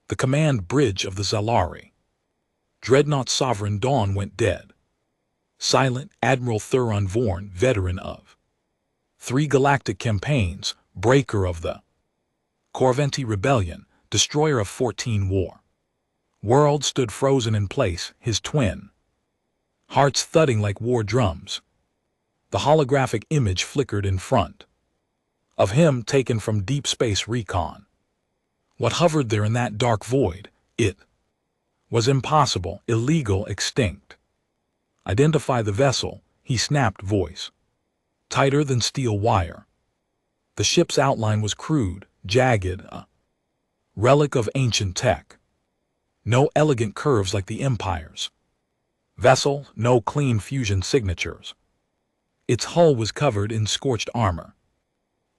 The command bridge of the Zalari. Dreadnought Sovereign Dawn went dead. Silent Admiral Thuron Vorn, veteran of 3 galactic campaigns, breaker of the Corventi Rebellion, destroyer of 14 war. World stood frozen in place, his twin. Hearts thudding like war drums. The holographic image flickered in front of him, taken from Deep Space Recon. What hovered there in that dark void? It was impossible, illegal, extinct. Identify the vessel, he snapped, voice tighter than steel wire. The ship's outline was crude, jagged, a relic of ancient tech. No elegant curves like the Empire's vessel, no clean fusion signatures. Its hull was covered in scorched armor.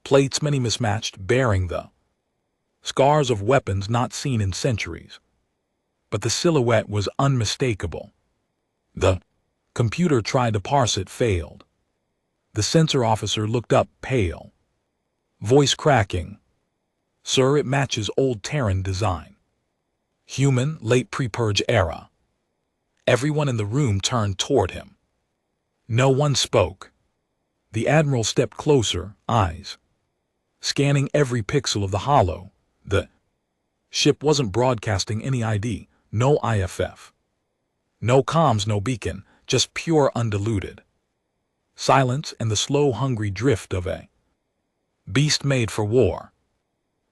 Plates many mismatched, bearing the scars of weapons not seen in centuries. But the silhouette was unmistakable. The computer tried to parse it, failed. The sensor officer looked up, pale. Voice cracking. Sir, it matches old Terran design. Human, late pre-purge era. Everyone in the room turned toward him. No one spoke. The Admiral stepped closer, eyes scanning every pixel of the holo. The ship wasn't broadcasting any ID, no IFF. No comms, no beacon, just pure undiluted silence and the slow, hungry drift of a beast made for war.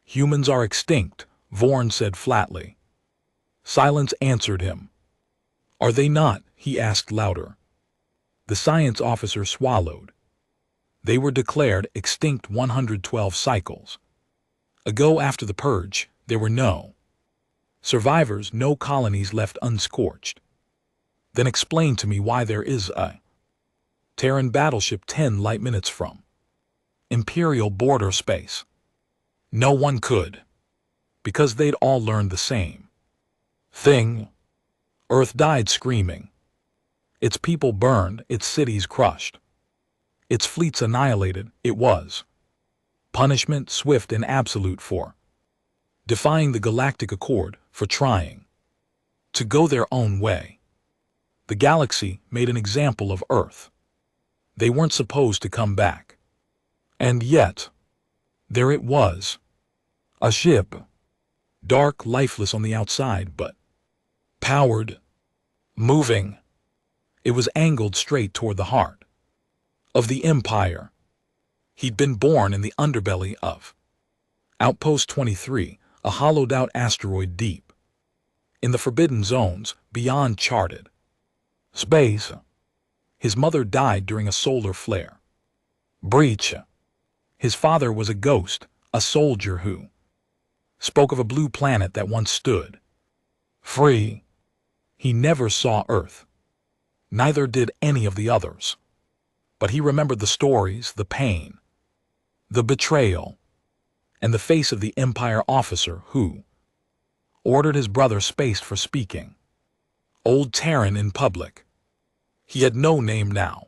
Humans are extinct, Vorn said flatly. Silence answered him. Are they not? He asked louder. The science officer swallowed. They were declared extinct 112 cycles ago. After the purge, there were no survivors, no colonies left unscorched. Then explain to me why there is a Terran battleship 10 light minutes from Imperial border space. No one could, because they'd all learned the same thing. Earth died screaming. Its people burned, its cities crushed. Its fleets annihilated. It was punishment, swift and absolute, for defying the Galactic Accord, for trying to go their own way. The galaxy made an example of Earth. They weren't supposed to come back. And yet, there it was. A ship. Dark, lifeless on the outside, but powered, moving. It was angled straight toward the heart of the Empire. He'd been born in the underbelly of Outpost 23, a hollowed-out asteroid deep in the forbidden zones beyond charted space. His mother died during a solar flare breach. His father was a ghost, a soldier who spoke of a blue planet that once stood free. He never saw Earth. Neither did any of the others. But he remembered the stories, the pain, the betrayal, and the face of the Empire officer who ordered his brother spaced for speaking Old Terran in public. He had no name now,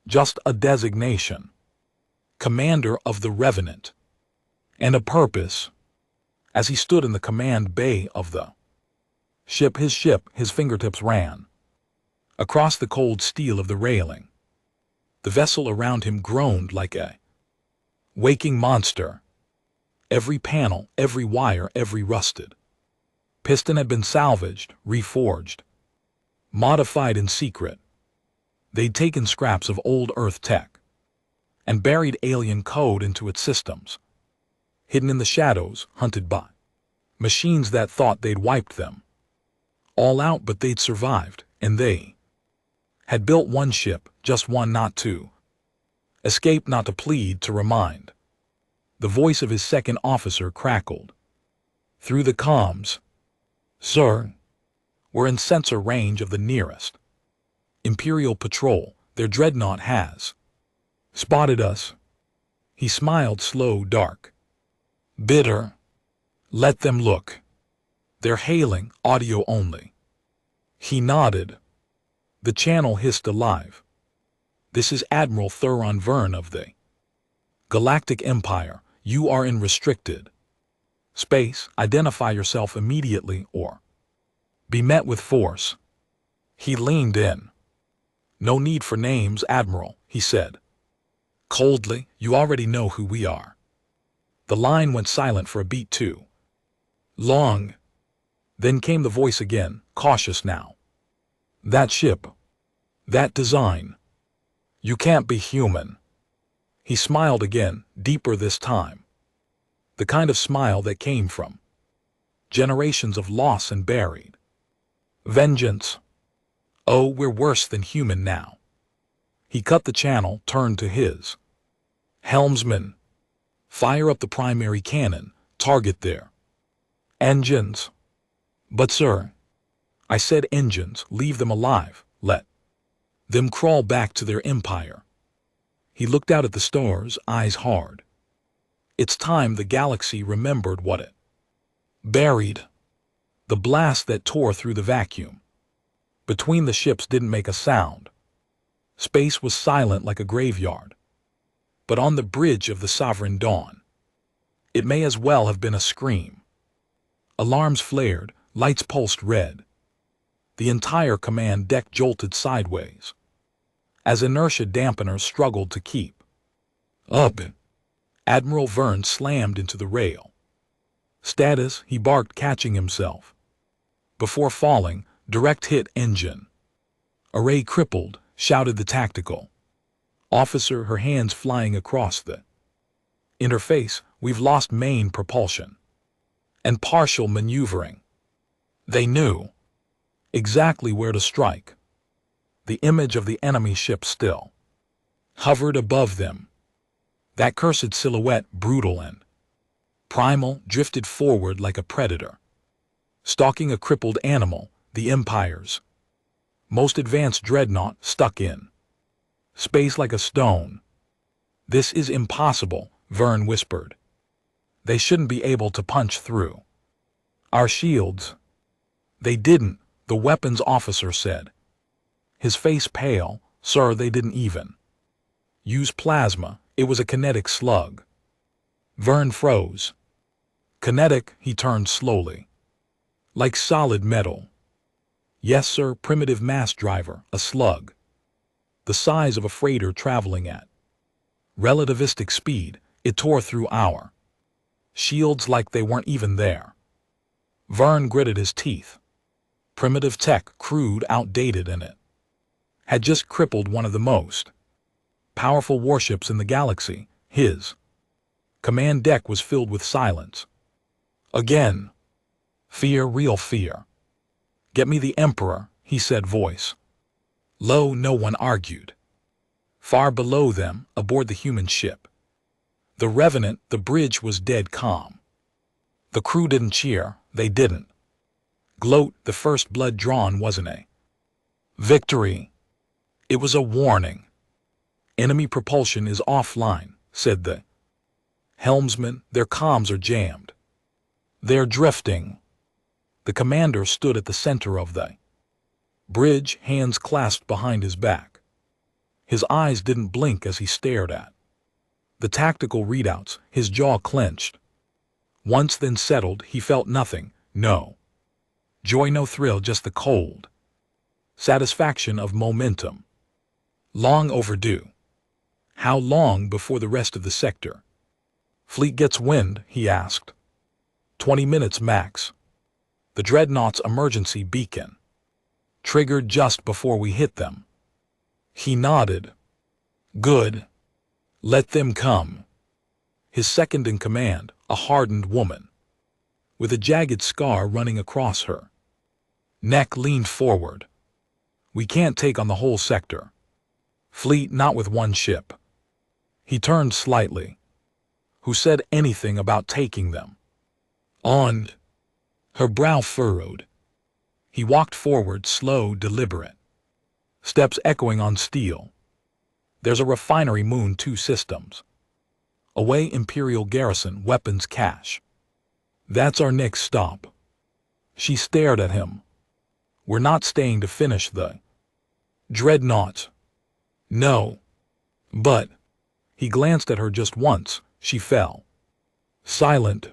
just a designation, commander of the Revenant, and a purpose. As he stood in the command bay of the ship, his fingertips ran across the cold steel of the railing. The vessel around him groaned like a waking monster. Every panel, every wire, every rusted piston had been salvaged, reforged, modified in secret. They'd taken scraps of old Earth tech and buried alien code into its systems, hidden in the shadows, hunted by machines that thought they'd wiped them all out, but they'd survived, and they had built one ship, just one, not two. Escape, not to plead, to remind. The voice of his second officer crackled through the comms. Sir, we're in sensor range of the nearest Imperial patrol. Their dreadnought has spotted us. He smiled, slow, dark, bitter. Let them look. They're hailing, audio only. He nodded. The channel hissed alive. This is Admiral Thuron Vern of the Galactic Empire. You are in restricted Space, identify yourself immediately or be met with force. He leaned in. No need for names, Admiral, he said. Coldly, you already know who we are. The line went silent for a beat too long. Then came the voice again, cautious now. That ship. That design. You can't be human. He smiled again, deeper this time. The kind of smile that came from generations of loss and buried vengeance. Oh, we're worse than human now. He cut the channel, turned to his helmsman. Fire up the primary cannon, target their engines. But sir, I said engines, leave them alive, let them crawl back to their empire. He looked out at the stars, eyes hard. It's time the galaxy remembered what it buried. The blast that tore through the vacuum between the ships didn't make a sound. Space was silent like a graveyard. But on the bridge of the Sovereign Dawn, it may as well have been a scream. Alarms flared, lights pulsed red. The entire command deck jolted sideways as inertia dampeners struggled to keep up. Admiral Verne slammed into the rail. Status, he barked, catching himself. Before falling, direct hit engine. Array crippled, shouted the tactical officer, her hands flying across the interface. We've lost main propulsion and partial maneuvering. They knew exactly where to strike. The image of the enemy ship still hovered above them. That cursed silhouette, brutal and primal, drifted forward like a predator, stalking a crippled animal, the Empire's most advanced dreadnought, stuck in space like a stone. This is impossible, Verne whispered. They shouldn't be able to punch through our shields. They didn't, the weapons officer said, his face pale. Sir, they didn't even use plasma. It was a kinetic slug. Verne froze. Kinetic, he turned slowly. Like solid metal. Yes, sir, primitive mass driver, a slug. The size of a freighter traveling at relativistic speed, it tore through our shields like they weren't even there. Verne gritted his teeth. Primitive tech, crude, outdated, and it had just crippled one of the most powerful warships in the galaxy. His command deck was filled with silence. Again. Fear, real fear. Get me the Emperor, he said, voice low. No one argued. Far below them, aboard the human ship, the Revenant, the bridge was dead calm. The crew didn't cheer, they didn't gloat. The first blood drawn wasn't a victory. It was a warning. Enemy propulsion is offline, said the helmsman. Their comms are jammed. They're drifting. The commander stood at the center of the bridge, hands clasped behind his back. His eyes didn't blink as he stared at the tactical readouts, his jaw clenched. Once then settled, he felt nothing, no joy, no thrill, just the cold satisfaction of momentum. Long overdue. How long before the rest of the sector fleet gets wind, he asked. 20 minutes max. The dreadnought's emergency beacon triggered just before we hit them. He nodded. Good. Let them come. His second in command, a hardened woman with a jagged scar running across her neck, leaned forward. We can't take on the whole sector fleet, not with one ship. He turned slightly. Who said anything about taking them on? Her brow furrowed. He walked forward, slow, deliberate. Steps echoing on steel. There's a refinery, Moon 2 systems. Away, Imperial garrison, weapons cache. That's our next stop. She stared at him. We're not staying to finish the dreadnought. No. But he glanced at her just once. She fell silent.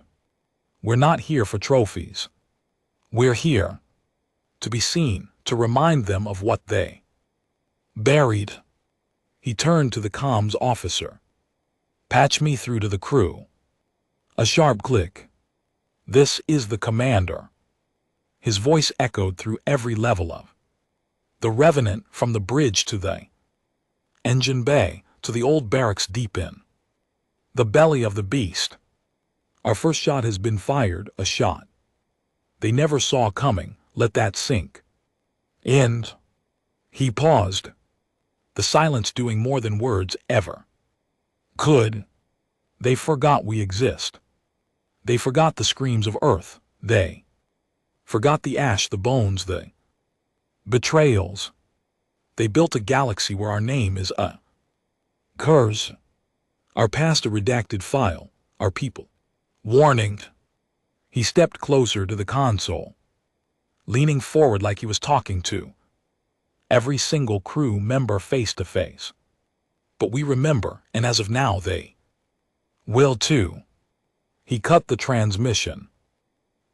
We're not here for trophies. We're here to be seen, to remind them of what they buried. He turned to the comms officer. Patch me through to the crew. A sharp click. This is the commander. His voice echoed through every level of the Revenant, from the bridge to the engine bay, to the old barracks deep in the belly of the beast. Our first shot has been fired, a shot they never saw coming. Let that sink in. He paused, the silence doing more than words ever could. They forgot we exist. They forgot the screams of Earth. They forgot the ash, the bones, the betrayals. They built a galaxy where our name is a curse, our past a redacted file, our people. Warning. He stepped closer to the console, leaning forward like he was talking to every single crew member face to face. But we remember, and as of now they will too. He cut the transmission.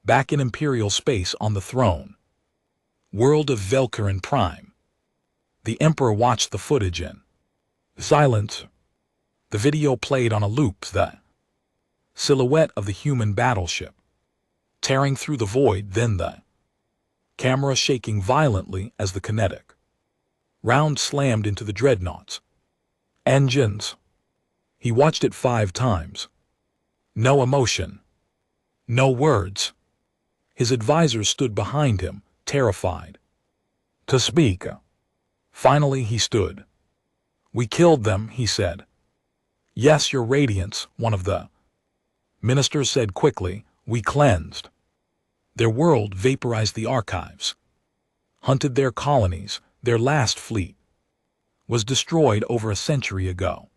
Back in Imperial space on the throne, world of Velkarin Prime. The Emperor watched the footage in silence. The video played on a loop, the silhouette of the human battleship tearing through the void, then the camera shaking violently as the kinetic round slammed into the dreadnought's engines. He watched it 5 times. No emotion. No words. His advisors stood behind him, terrified to speak. Finally he stood. We killed them, he said. Yes, your radiance, one of the ministers said quickly. We cleansed their world, vaporized the archives, hunted their colonies. Their last fleet was destroyed over a century ago.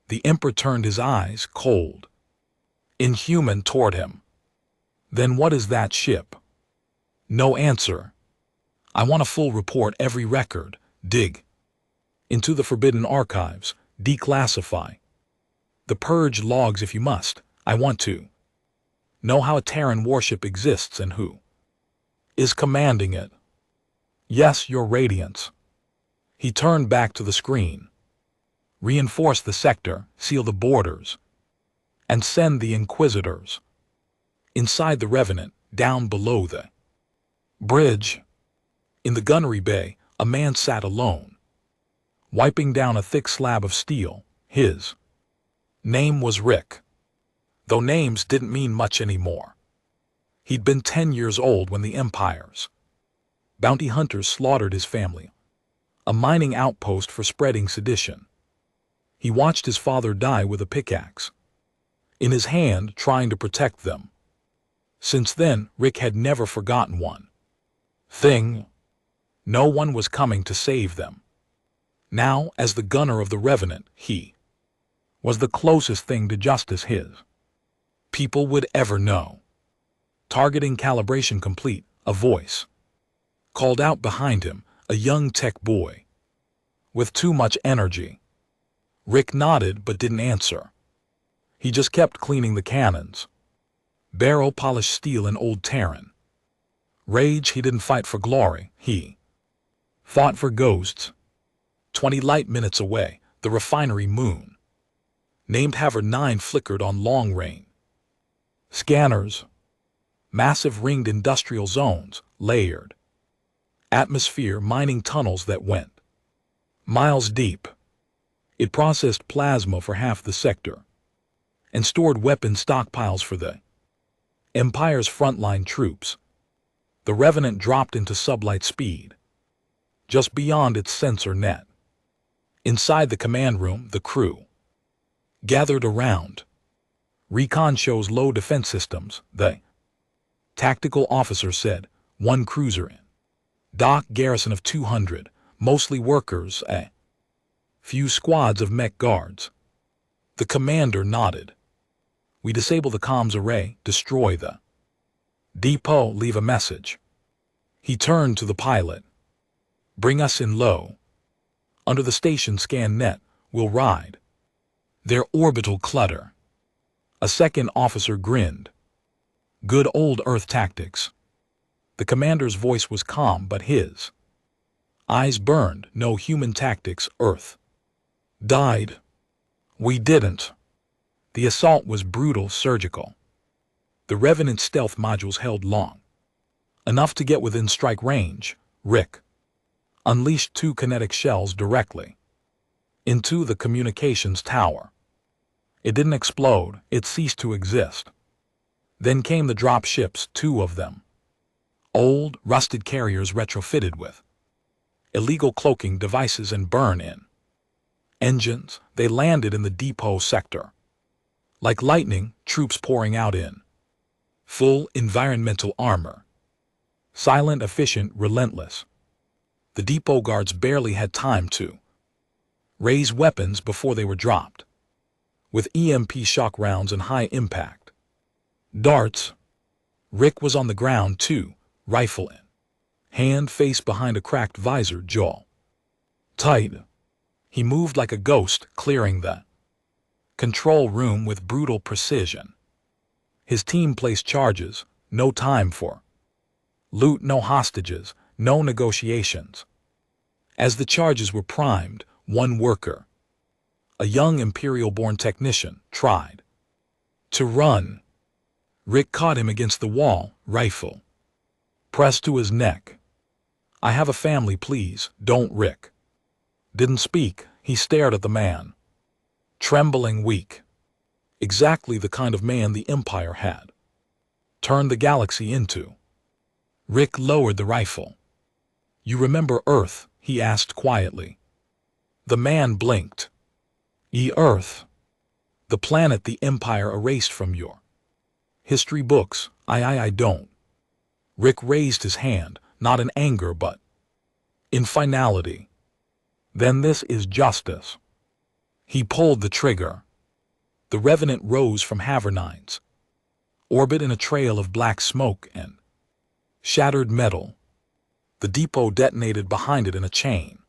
The Emperor turned his eyes, cold, inhuman, toward him. Then what is that ship? No answer. I want a full report, every record. Dig into the forbidden archives. Declassify the purge logs if you must. I want to know how a Terran warship exists and who is commanding it. Yes, your radiance. He turned back to the screen. Reinforce the sector, seal the borders, and send the Inquisitors inside the Revenant, down below the bridge. In the gunnery bay, a man sat alone, wiping down a thick slab of steel. His name was Rick, though names didn't mean much anymore. He'd been 10 years old when the Empire's bounty hunters slaughtered his family, a mining outpost for spreading sedition. He watched his father die with a pickaxe in his hand, trying to protect them. Since then, Rick had never forgotten one thing. No one was coming to save them. Now, as the gunner of the Revenant, he was the closest thing to justice his people would ever know. Targeting calibration complete, a voice called out behind him, a young tech boy with too much energy. Rick nodded but didn't answer. He just kept cleaning the cannons. Barrel polished steel in old Terran. Rage. He didn't fight for glory, he fought for ghosts. 20 light minutes away, the refinery moon, named Haver 9, flickered on long range scanners. Massive ringed industrial zones, layered atmosphere, mining tunnels that went miles deep. It processed plasma for half the sector and stored weapon stockpiles for the Empire's frontline troops. The Revenant dropped into sublight speed, just beyond its sensor net. Inside the command room, the crew gathered around. Recon shows low defense systems, the tactical officer said. 1 cruiser in dock, garrison of 200, mostly workers, a few squads of mech guards. The commander nodded. We disable the comms array, destroy the depot, leave a message. He turned to the pilot. Bring us in low. Under the station scan net, we'll ride their orbital clutter. A second officer grinned. Good old Earth tactics. The commander's voice was calm, but his eyes burned. No human tactics, Earth. Died. We didn't. The assault was brutal, surgical. The Revenant stealth modules held long. Enough to get within strike range. Rick unleashed 2 kinetic shells directly into the communications tower. It didn't explode, it ceased to exist. Then came the drop ships, 2 of them. Old, rusted carriers retrofitted with illegal cloaking devices and burn-in engines. They landed in the depot sector. Like lightning, troops pouring out in full environmental armor. Silent, efficient, relentless. The depot guards barely had time to raise weapons before they were dropped, with EMP shock rounds and high impact darts. Rick was on the ground too, rifle in hand, face behind a cracked visor, jaw tight. He moved like a ghost, clearing the control room with brutal precision. His team placed charges, no time for loot, no hostages, no negotiations. As the charges were primed, one worker, a young Imperial-born technician, tried to run. Rick caught him against the wall, rifle pressed to his neck. I have a family, please, don't. Rick didn't speak. He stared at the man, trembling, weak. Exactly the kind of man the Empire had turned the galaxy into. Rick lowered the rifle. You remember Earth? He asked quietly. The man blinked. Earth. The planet the Empire erased from your history books. I don't. Rick raised his hand, not in anger but in finality. Then this is justice. He pulled the trigger. The Revenant rose from Havernine's orbit in a trail of black smoke and shattered metal. The depot detonated behind it in a chain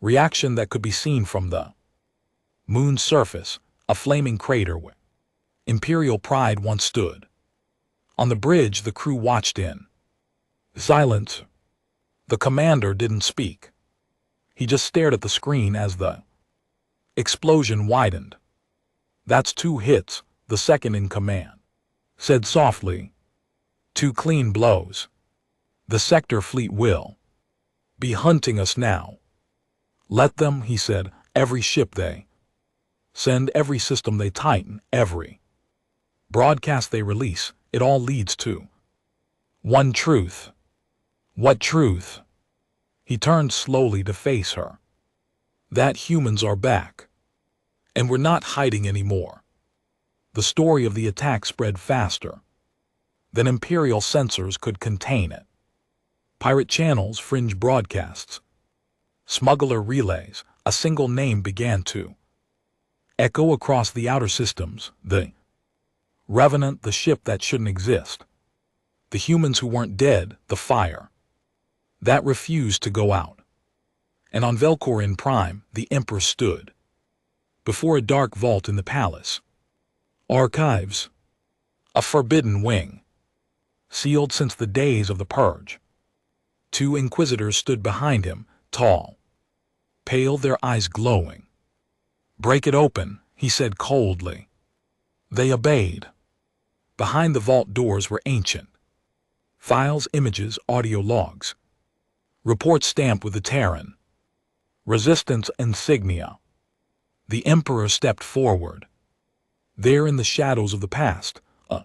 reaction that could be seen from the moon's surface, a flaming crater where Imperial pride once stood. On the bridge, the crew watched in silence. The commander didn't speak. He just stared at the screen as the explosion widened. That's 2 hits, the second in command said softly. 2 clean blows. The sector fleet will be hunting us now. Let them, he said. Every ship they send, every system they tighten, every broadcast they release, it all leads to one truth. What truth? He turned slowly to face her. That humans are back. And we're not hiding anymore. The story of the attack spread faster than Imperial censors could contain it. Pirate channels, fringe broadcasts, smuggler relays, a single name began to echo across the outer systems. The Revenant, the ship that shouldn't exist. The humans who weren't dead, the fire that refused to go out. And on Velcorin Prime, the Emperor stood before a dark vault in the palace. Archives. A forbidden wing, sealed since the days of the Purge. 2 Inquisitors stood behind him, tall, pale, their eyes glowing. Break it open, he said coldly. They obeyed. Behind the vault doors were ancient files, images, audio logs, reports stamped with the Terran Resistance insignia. The Emperor stepped forward. There in the shadows of the past, a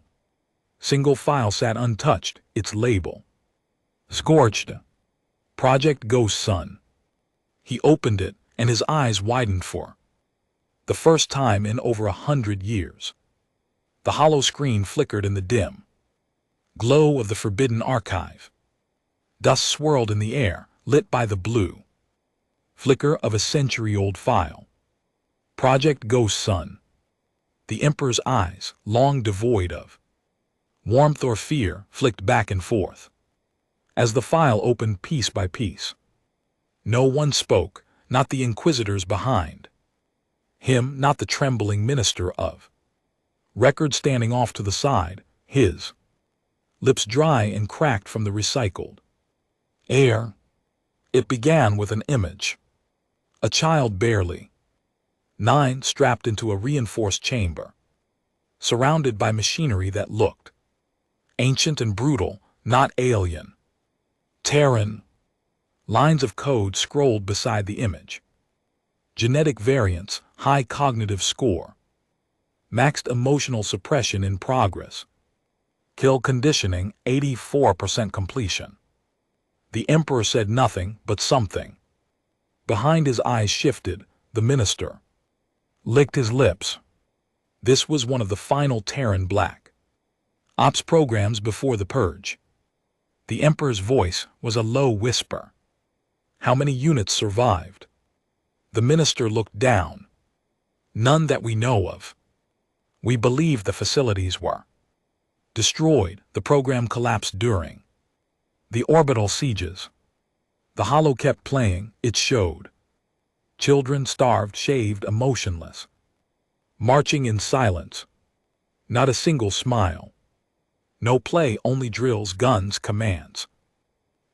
single file sat untouched, its label scorched. Project Ghost Sun. He opened it, and his eyes widened for the first time in over 100 years. The hollow screen flickered in the dim glow of the forbidden archive. Dust swirled in the air, lit by the blue flicker of a century-old file. Project Ghost Sun. The Emperor's eyes, long devoid of warmth or fear, flicked back and forth as the file opened piece by piece. No one spoke, not the Inquisitors behind him, not the trembling Minister of Record standing off to the side, his lips dry and cracked from the recycled air. It began with an image. A child barely 9 strapped into a reinforced chamber, surrounded by machinery that looked ancient and brutal, not alien. Terran. Lines of code scrolled beside the image. Genetic variants, high cognitive score. Maxed emotional suppression in progress. Kill conditioning, 84% completion. The Emperor said nothing but something. Behind his eyes shifted, the minister licked his lips. This was one of the final Terran Black Ops programs before the purge. The Emperor's voice was a low whisper. How many units survived? The minister looked down. None that we know of. We believe the facilities were destroyed. The program collapsed during the orbital sieges. The holo kept playing. It showed children starved, shaved, emotionless, marching in silence. Not a single smile. No play, only drills, guns, commands.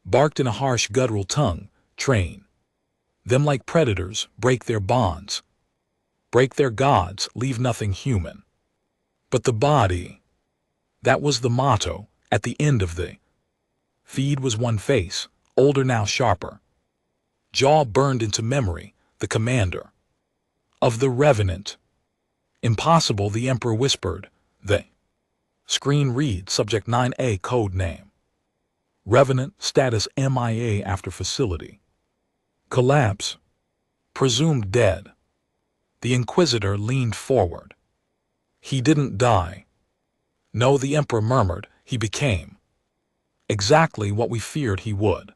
Barked in a harsh guttural tongue. Train them like predators, break their bonds. Break their gods, leave nothing human. But the body, that was the motto. At the end of the feed was one face, older now sharper. Jaw burned into memory, the commander of the Revenant. Impossible, the Emperor whispered. The screen read, Subject 9A, code name. Revenant, status MIA after facility collapse. Presumed dead. The Inquisitor leaned forward. He didn't die. No, the Emperor murmured, he became exactly what we feared he would.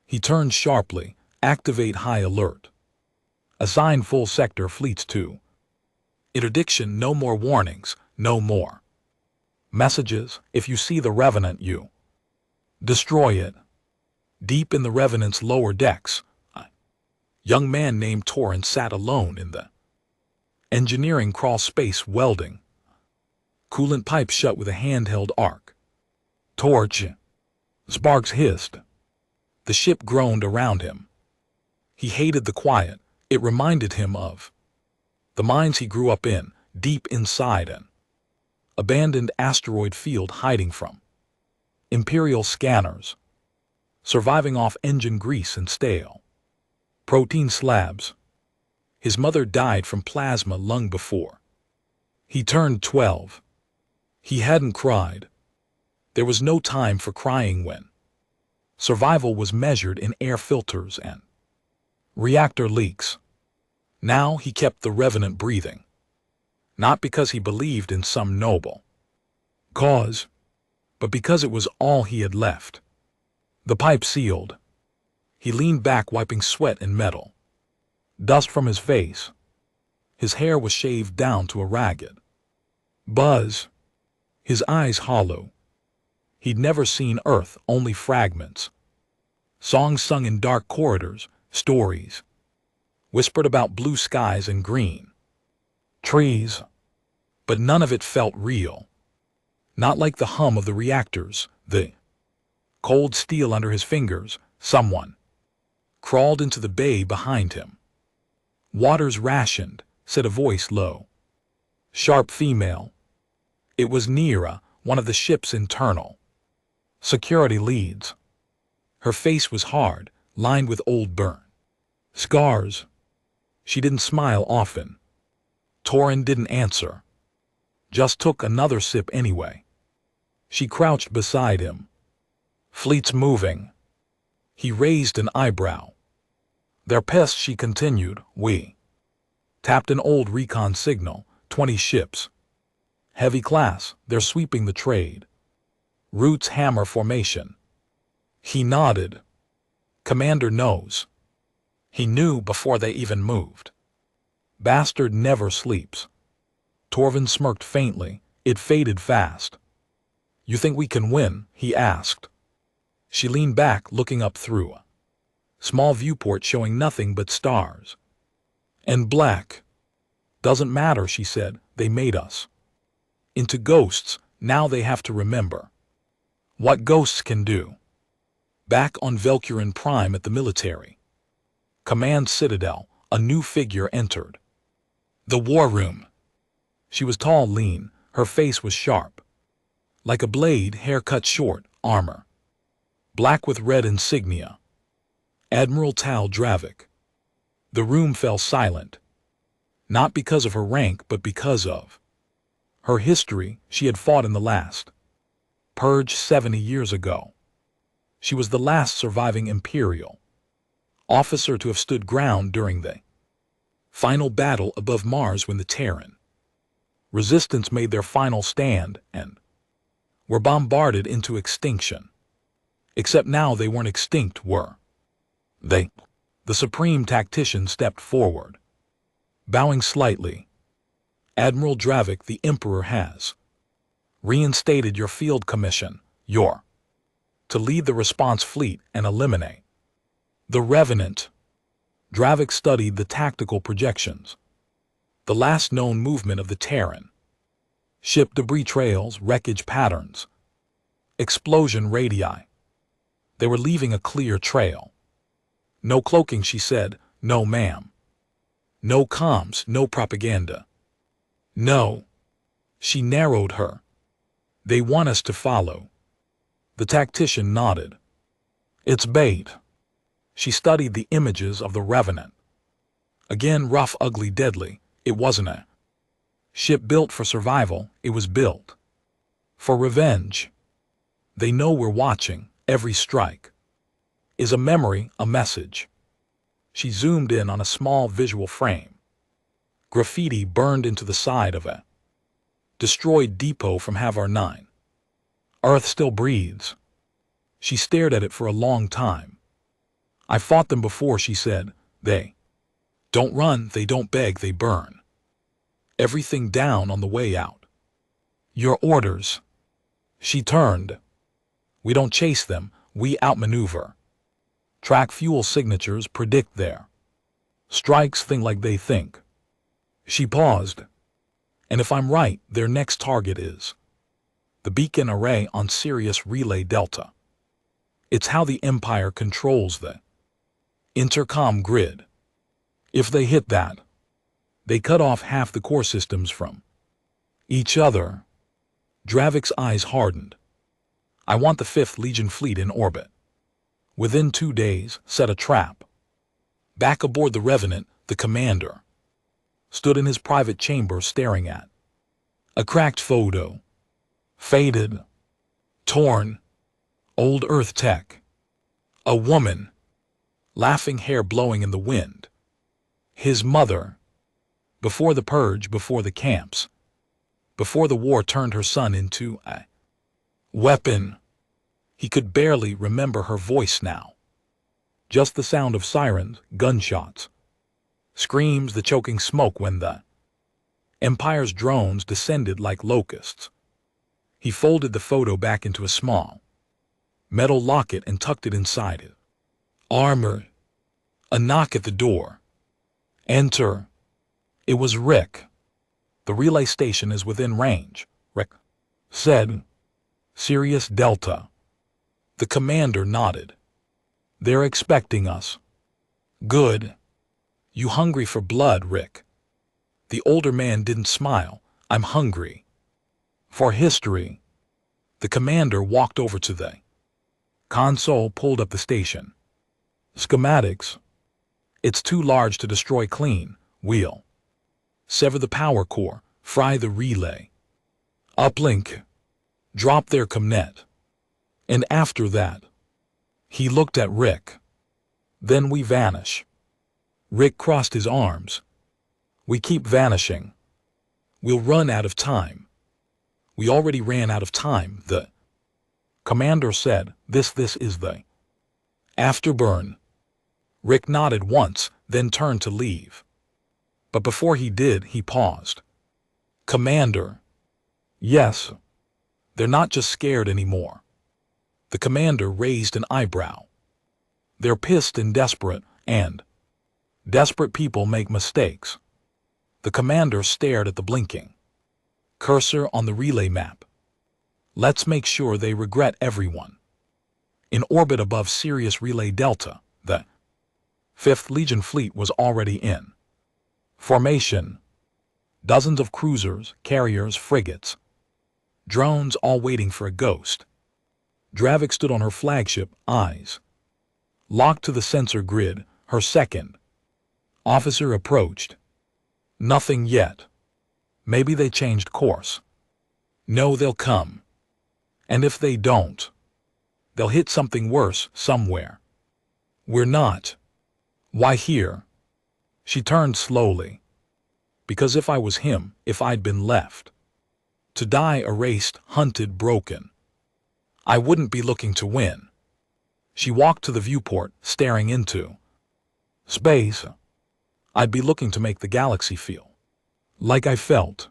He turned sharply, activate high alert. Assign full sector fleets to interdiction, no more warnings, no more messages. If you see the Revenant, you destroy it. Deep in the Revenant's lower decks, a young man named Torrance sat alone in the engineering crawl space, welding coolant pipe shut with a handheld arc torch. Sparks hissed. The ship groaned around him. He hated the quiet. It reminded him of the mines he grew up in, deep inside an abandoned asteroid field, hiding from Imperial scanners, surviving off engine grease and stale protein slabs. His mother died from plasma long before he turned 12. He hadn't cried. There was no time for crying when survival was measured in air filters and reactor leaks. Now he kept the Revenant breathing, not because he believed in some noble cause, but because it was all he had left. The pipe sealed. He leaned back, wiping sweat and metal dust from his face. His hair was shaved down to a ragged buzz. His eyes hollow. He'd never seen Earth, only fragments. Songs sung in dark corridors, stories whispered about blue skies and green trees. But none of it felt real. Not like the hum of the reactors, the cold steel under his fingers. Someone crawled into the bay behind him. Water's rationed, said a voice low. Sharp female. It was Nira, one of the ship's internal security leads. Her face was hard, lined with old burn scars. She didn't smile often. Torrin didn't answer. Just took another sip anyway. She crouched beside him. Fleet's moving. He raised an eyebrow. They're pests, she continued. We tapped an old recon signal, 20 ships. Heavy class, they're sweeping the trade. Roots hammer formation. He nodded. Commander knows. He knew before they even moved. Bastard never sleeps. Torvin smirked faintly. It faded fast. You think we can win? He asked. She leaned back, looking up through a small viewport showing nothing but stars and black. Doesn't matter, she said. They made us into ghosts. Now they have to remember. What ghosts can do. Back on Velcurin Prime at the military Command Citadel, a new figure entered. The War Room. She was tall, lean, her face was sharp. Like a blade, hair cut short, armor. Black with red insignia. Admiral Tal Dravik. The room fell silent. Not because of her rank, but because of her history. She had fought in the last purge 70 years ago. She was the last surviving Imperial officer to have stood ground during the final battle above Mars when the Terran resistance made their final stand and were bombarded into extinction. Except now they weren't extinct, were they? The supreme tactician stepped forward, bowing slightly. Admiral Dravik, the Emperor has reinstated your field commission. You're to lead the response fleet and eliminate the Revenant. Dravik studied the tactical projections. The last known movement of the Terran. Ship debris trails, wreckage patterns, explosion radii. They were leaving a clear trail. No cloaking, she said. No, ma'am. No comms, no propaganda. No. She narrowed her. They want us to follow. The tactician nodded. It's bait. She studied the images of the Revenant. Again, rough, ugly, deadly. It wasn't a ship built for survival. It was built for revenge. They know we're watching. Every strike is a memory, a message. She zoomed in on a small visual frame. Graffiti burned into the side of a destroyed depot from Havar 9. Earth still breathes. She stared at it for a long time. I fought them before, she said. They don't run, they don't beg, they burn everything down on the way out. Your orders. She turned. We don't chase them, we outmaneuver. Track fuel signatures, predict their strikes, think like they think. She paused. And if I'm right, their next target is the beacon array on Sirius Relay Delta. It's how the Empire controls the intercom grid. If they hit that, they cut off half the core systems from each other. Dravik's eyes hardened. I want the 5th Legion fleet in orbit. Within 2 days, set a trap. Back aboard the Revenant, the commander stood in his private chamber staring at a cracked photo. Faded, torn, old Earth tech. A woman, laughing, hair blowing in the wind. His mother. Before the purge, before the camps. Before the war turned her son into a weapon. He could barely remember her voice now. Just the sound of sirens, gunshots, screams, the choking smoke when the Empire's drones descended like locusts. He folded the photo back into a small metal locket and tucked it inside it. Armor. A knock at the door. Enter. It was Rick. The relay station is within range, Rick said. Sirius Delta. The commander nodded. They're expecting us. Good. You hungry for blood, Rick? The older man didn't smile. I'm hungry for history. The commander walked over to the console, pulled up the station. Schematics. It's too large to destroy clean. We'll sever the power core, fry the relay. Uplink. Drop their comnet. And after that, he looked at Rick. Then we vanish. Rick crossed his arms. We keep vanishing. We'll run out of time. We already ran out of time, the commander said. This is the afterburn. Rick nodded once, then turned to leave. But before he did, he paused. Commander. Yes. They're not just scared anymore. The commander raised an eyebrow. They're pissed and desperate, and desperate people make mistakes. The commander stared at the blinking cursor on the relay map. Let's make sure they regret everyone. In orbit above Sirius Relay Delta, the 5th Legion fleet was already in formation. Dozens of cruisers, carriers, frigates, drones, all waiting for a ghost. Dravik stood on her flagship, eyes locked to the sensor grid. Her second officer approached. Nothing yet. Maybe they changed course. No, they'll come. And if they don't, they'll hit something worse somewhere. We're not. Why here? She turned slowly. Because if I was him, if I'd been left to die erased, hunted, broken, I wouldn't be looking to win. She walked to the viewport, staring into space. I'd be looking to make the galaxy feel like I felt.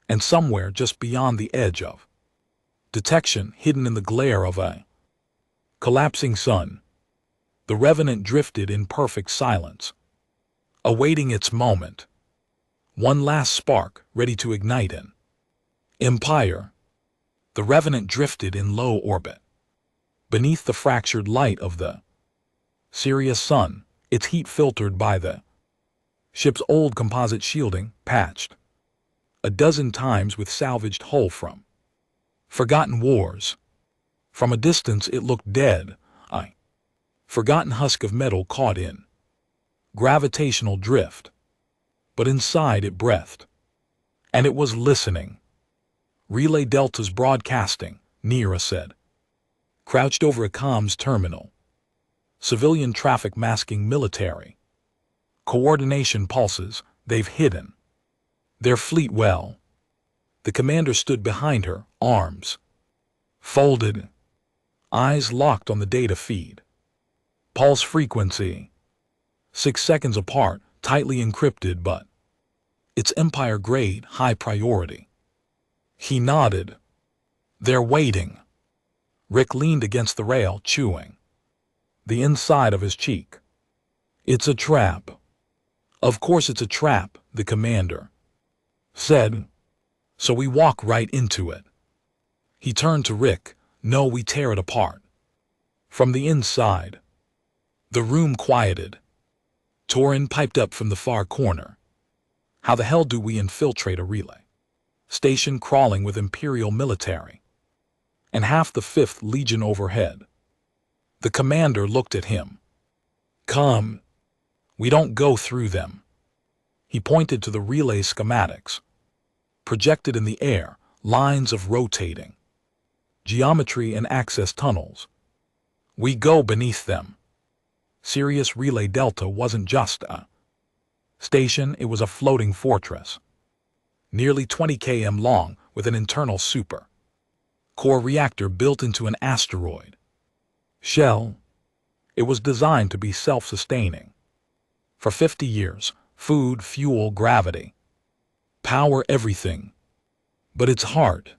And somewhere just beyond the edge of detection, hidden in the glare of a collapsing sun, the Revenant drifted in perfect silence, awaiting its moment. One last spark, ready to ignite an empire. The Revenant drifted in low orbit, beneath the fractured light of the Sirius sun, its heat filtered by the ship's old composite shielding, patched a dozen times with salvaged hull from forgotten wars. From a distance it looked dead, a forgotten husk of metal caught in gravitational drift. But inside it breathed, and it was listening. Relay Delta's broadcasting, Nira said. Crouched over a comms terminal. Civilian traffic masking military. Coordination pulses, they've hidden their fleet well. The commander stood behind her, arms folded, eyes locked on the data feed. Pulse frequency 6 seconds apart, tightly encrypted, but it's Empire-grade, high priority. He nodded. They're waiting. Rick leaned against the rail, chewing the inside of his cheek. It's a trap. Of course it's a trap, the commander said. So we walk right into it. He turned to Rick. No, we tear it apart. From the inside. The room quieted. Torin piped up from the far corner. How the hell do we infiltrate a relay station crawling with Imperial military and half the 5th Legion overhead? The commander looked at him. Come. We don't go through them. He pointed to the relay schematics. Projected in the air, lines of rotating geometry and access tunnels. We go beneath them. Sirius Relay Delta wasn't just a station, it was a floating fortress. Nearly 20 km long, with an internal super core reactor built into an asteroid shell. It was designed to be self-sustaining. For 50 years, food, fuel, gravity, power, everything. But its heart,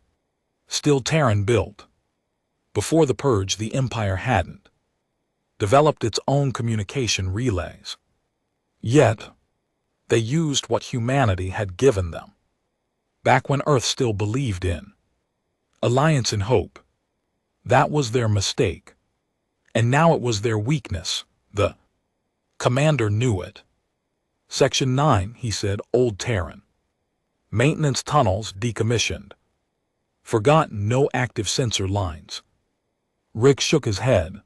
still Terran built. Before the Purge, the Empire hadn't developed its own communication relays. Yet, they used what humanity had given them. Back when Earth still believed in alliance and hope. That was their mistake. And now it was their weakness. The commander knew it. Section 9, he said, Old Terran. Maintenance tunnels decommissioned. Forgotten, no active sensor lines. Rick shook his head.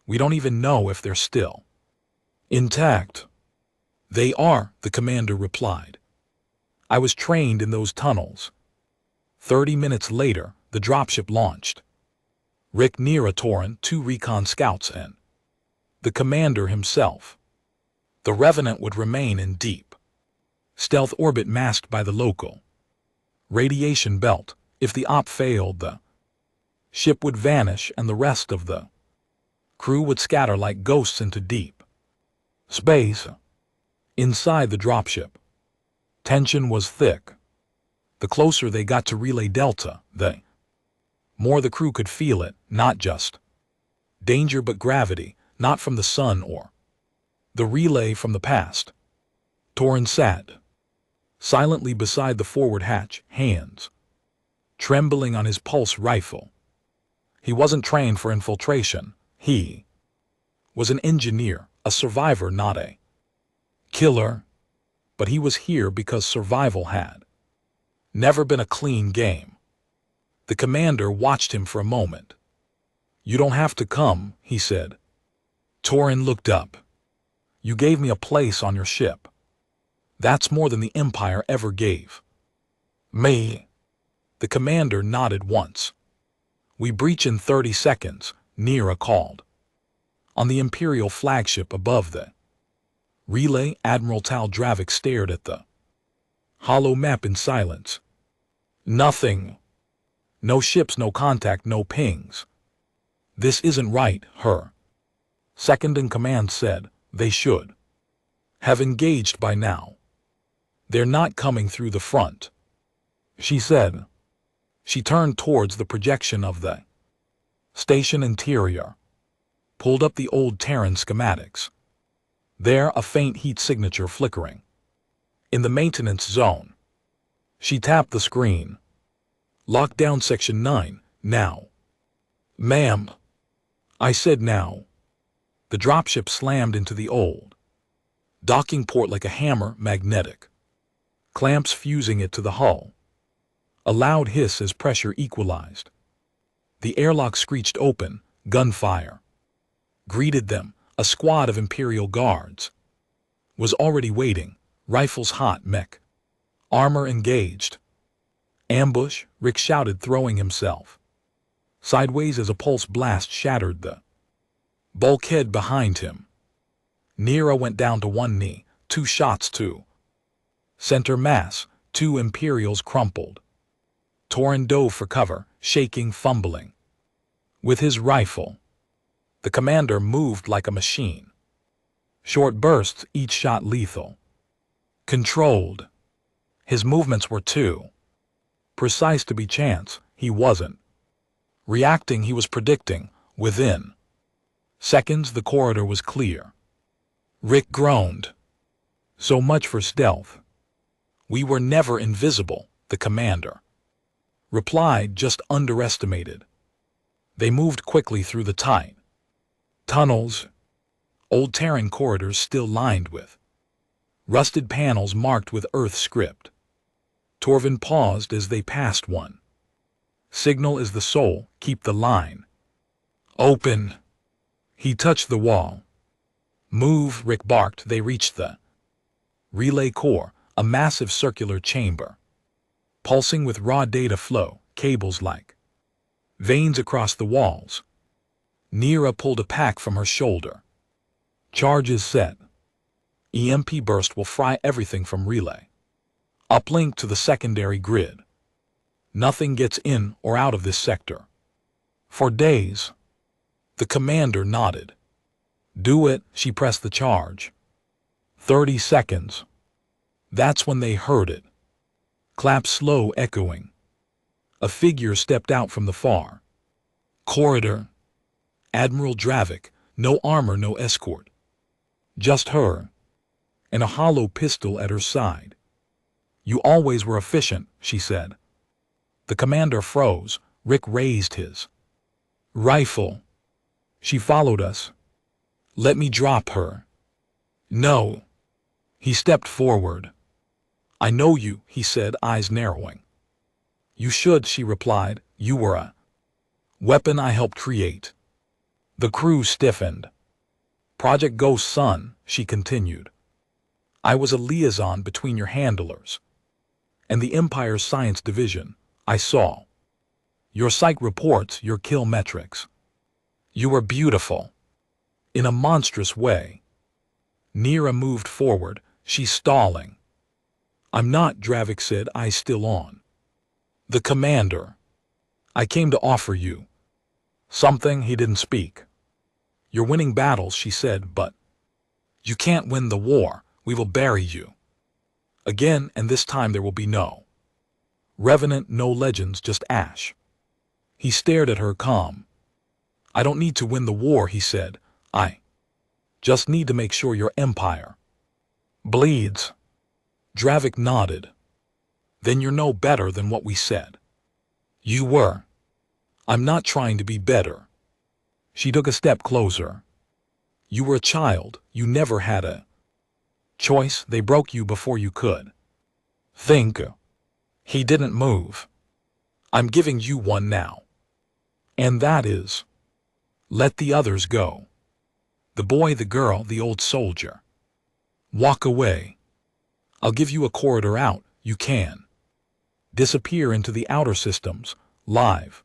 We don't even know if they're still intact. They are, the commander replied. I was trained in those tunnels. 30 minutes later, the dropship launched. Rick, Nira, Torin, 2 recon scouts, and the commander himself. The Revenant would remain in deep stealth orbit, masked by the local radiation belt. If the op failed, the ship would vanish and the rest of the crew would scatter like ghosts into deep space. Inside the dropship, tension was thick. The closer they got to Relay Delta, the more the crew could feel it, not just danger but gravity, not from the sun or the relay from the past. Torin sat silently beside the forward hatch, hands trembling on his pulse rifle. He wasn't trained for infiltration. He was an engineer, a survivor, not a killer. But he was here because survival had never been a clean game. The commander watched him for a moment. "You don't have to come," he said. Torin looked up. "You gave me a place on your ship. That's more than the Empire ever gave me." The commander nodded once. "We breach in 30 seconds, Nira called. On the Imperial flagship above the relay, Admiral Tal Dravik stared at the hollow map in silence. "Nothing. No ships, no contact, no pings." "This isn't right," her second-in-command said. "They should have engaged by now. They're not coming through the front," she said. She turned towards the projection of the station interior, pulled up the old Terran schematics. There, a faint heat signature flickering. "In the maintenance zone." She tapped the screen. "Lockdown section 9, now." "Ma'am." I said now. The dropship slammed into the old docking port like a hammer, magnetic clamps fusing it to the hull. A loud hiss as pressure equalized. The airlock screeched open. Gunfire greeted them. A squad of Imperial guards was already waiting, rifles hot, mech armor engaged. "Ambush," Rick shouted, throwing himself sideways as a pulse blast shattered the bulkhead behind him. Nira went down to one knee. 2 shots to center mass. 2 Imperials crumpled. Torin dove for cover, shaking, fumbling with his rifle. The commander moved like a machine. Short bursts, each shot lethal. Controlled. His movements were too precise to be chance. He wasn't reacting, he was predicting. Within seconds, the corridor was clear. Rick groaned. So much for stealth. "We were never invisible," the commander replied, "just underestimated." They moved quickly through the tight tunnels, old Terran corridors still lined with rusted panels marked with Earth script. Torvin paused as they passed one. "Signal is the soul, keep the line open." He touched the wall. "Move," Rick barked. They reached the relay core, a massive circular chamber, pulsing with raw data flow, cables like veins across the walls. Nira pulled a pack from her shoulder. "Charges set. EMP burst will fry everything from relay uplink to the secondary grid. Nothing gets in or out of this sector for days." The commander nodded. "Do it." She pressed the charge. 30 seconds. That's when they heard it. Clap slow, echoing. A figure stepped out from the far corridor. Admiral Dravik, no armor, no escort. Just her, and a hollow pistol at her side. "You always were efficient," she said. The commander froze. Rick raised his rifle. "She followed us." "Let me drop her." "No." He stepped forward. "I know you," he said, eyes narrowing. "You should," she replied. "You were a weapon I helped create." The crew stiffened. "Project Ghost, son," she continued. "I was a liaison between your handlers and the Empire's science division. I saw your psych reports, your kill metrics. You were beautiful. In a monstrous way." Nira moved forward. "She's stalling." "I'm not," Dravik said, eyes still on the commander. "I came to offer you something." He didn't speak. "You're winning battles," she said, "but you can't win the war. We will bury you again, and this time there will be no revenant, no legends, just ash." He stared at her, calm. "I don't need to win the war," he said. "I just need to make sure your empire bleeds." Dravik nodded. "Then you're no better than what we said. You were. I'm not trying to be better. She took a step closer. You were a child. You never had a choice. They broke you before you could think. He didn't move. I'm giving you one now. And that is, let the others go. The boy, the girl, the old soldier. Walk away. I'll give you a corridor out. You can disappear into the outer systems, live.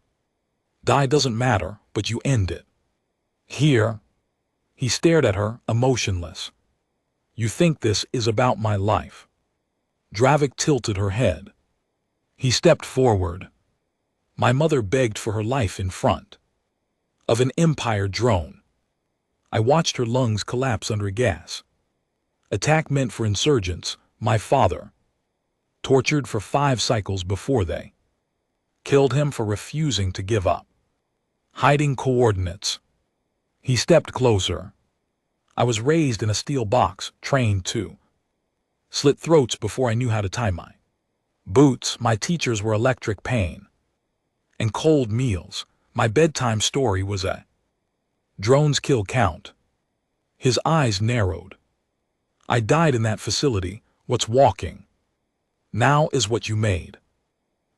Die doesn't matter, but you end it. Here. He stared at her, emotionless. You think this is about my life? Dravik tilted her head. He stepped forward. My mother begged for her life in front of an Empire drone. I watched her lungs collapse under gas. Attack meant for insurgents, my father. Tortured for 5 cycles before they killed him for refusing to give up. Hiding coordinates. He stepped closer. I was raised in a steel box, trained to slit throats before I knew how to tie my boots. My teachers were electric pain and cold meals. My bedtime story was a drone's kill count. His eyes narrowed. I died in that facility. What's walking now is what you made.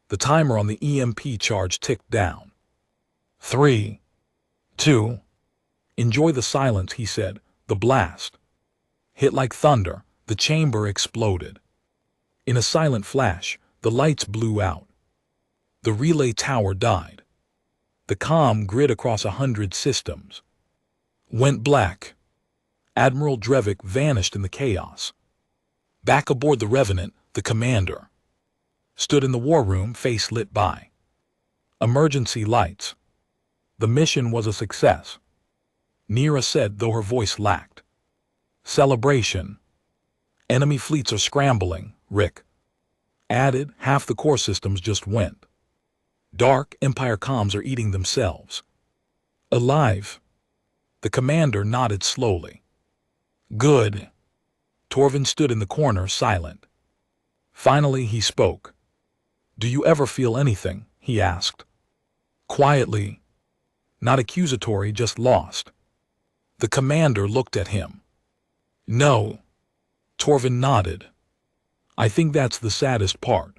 The timer on the EMP charge ticked down. 3, 2. Enjoy the silence, he said. The blast hit like thunder. The chamber exploded. In a silent flash, the lights blew out. The relay tower died. The comm grid across 100 systems went black. Admiral Drevik vanished in the chaos. Back aboard the Revenant, the commander stood in the war room, face lit by emergency lights. The mission was a success, Neera said, though her voice lacked celebration. Enemy fleets are scrambling, Rick added. Half the core systems just went dark. Empire comms are eating themselves alive. The commander nodded slowly. Good. Torvin stood in the corner, silent. Finally he spoke. Do you ever feel anything? He asked. Quietly. Not accusatory, just lost. The commander looked at him. No. Torvin nodded. I think that's the saddest part.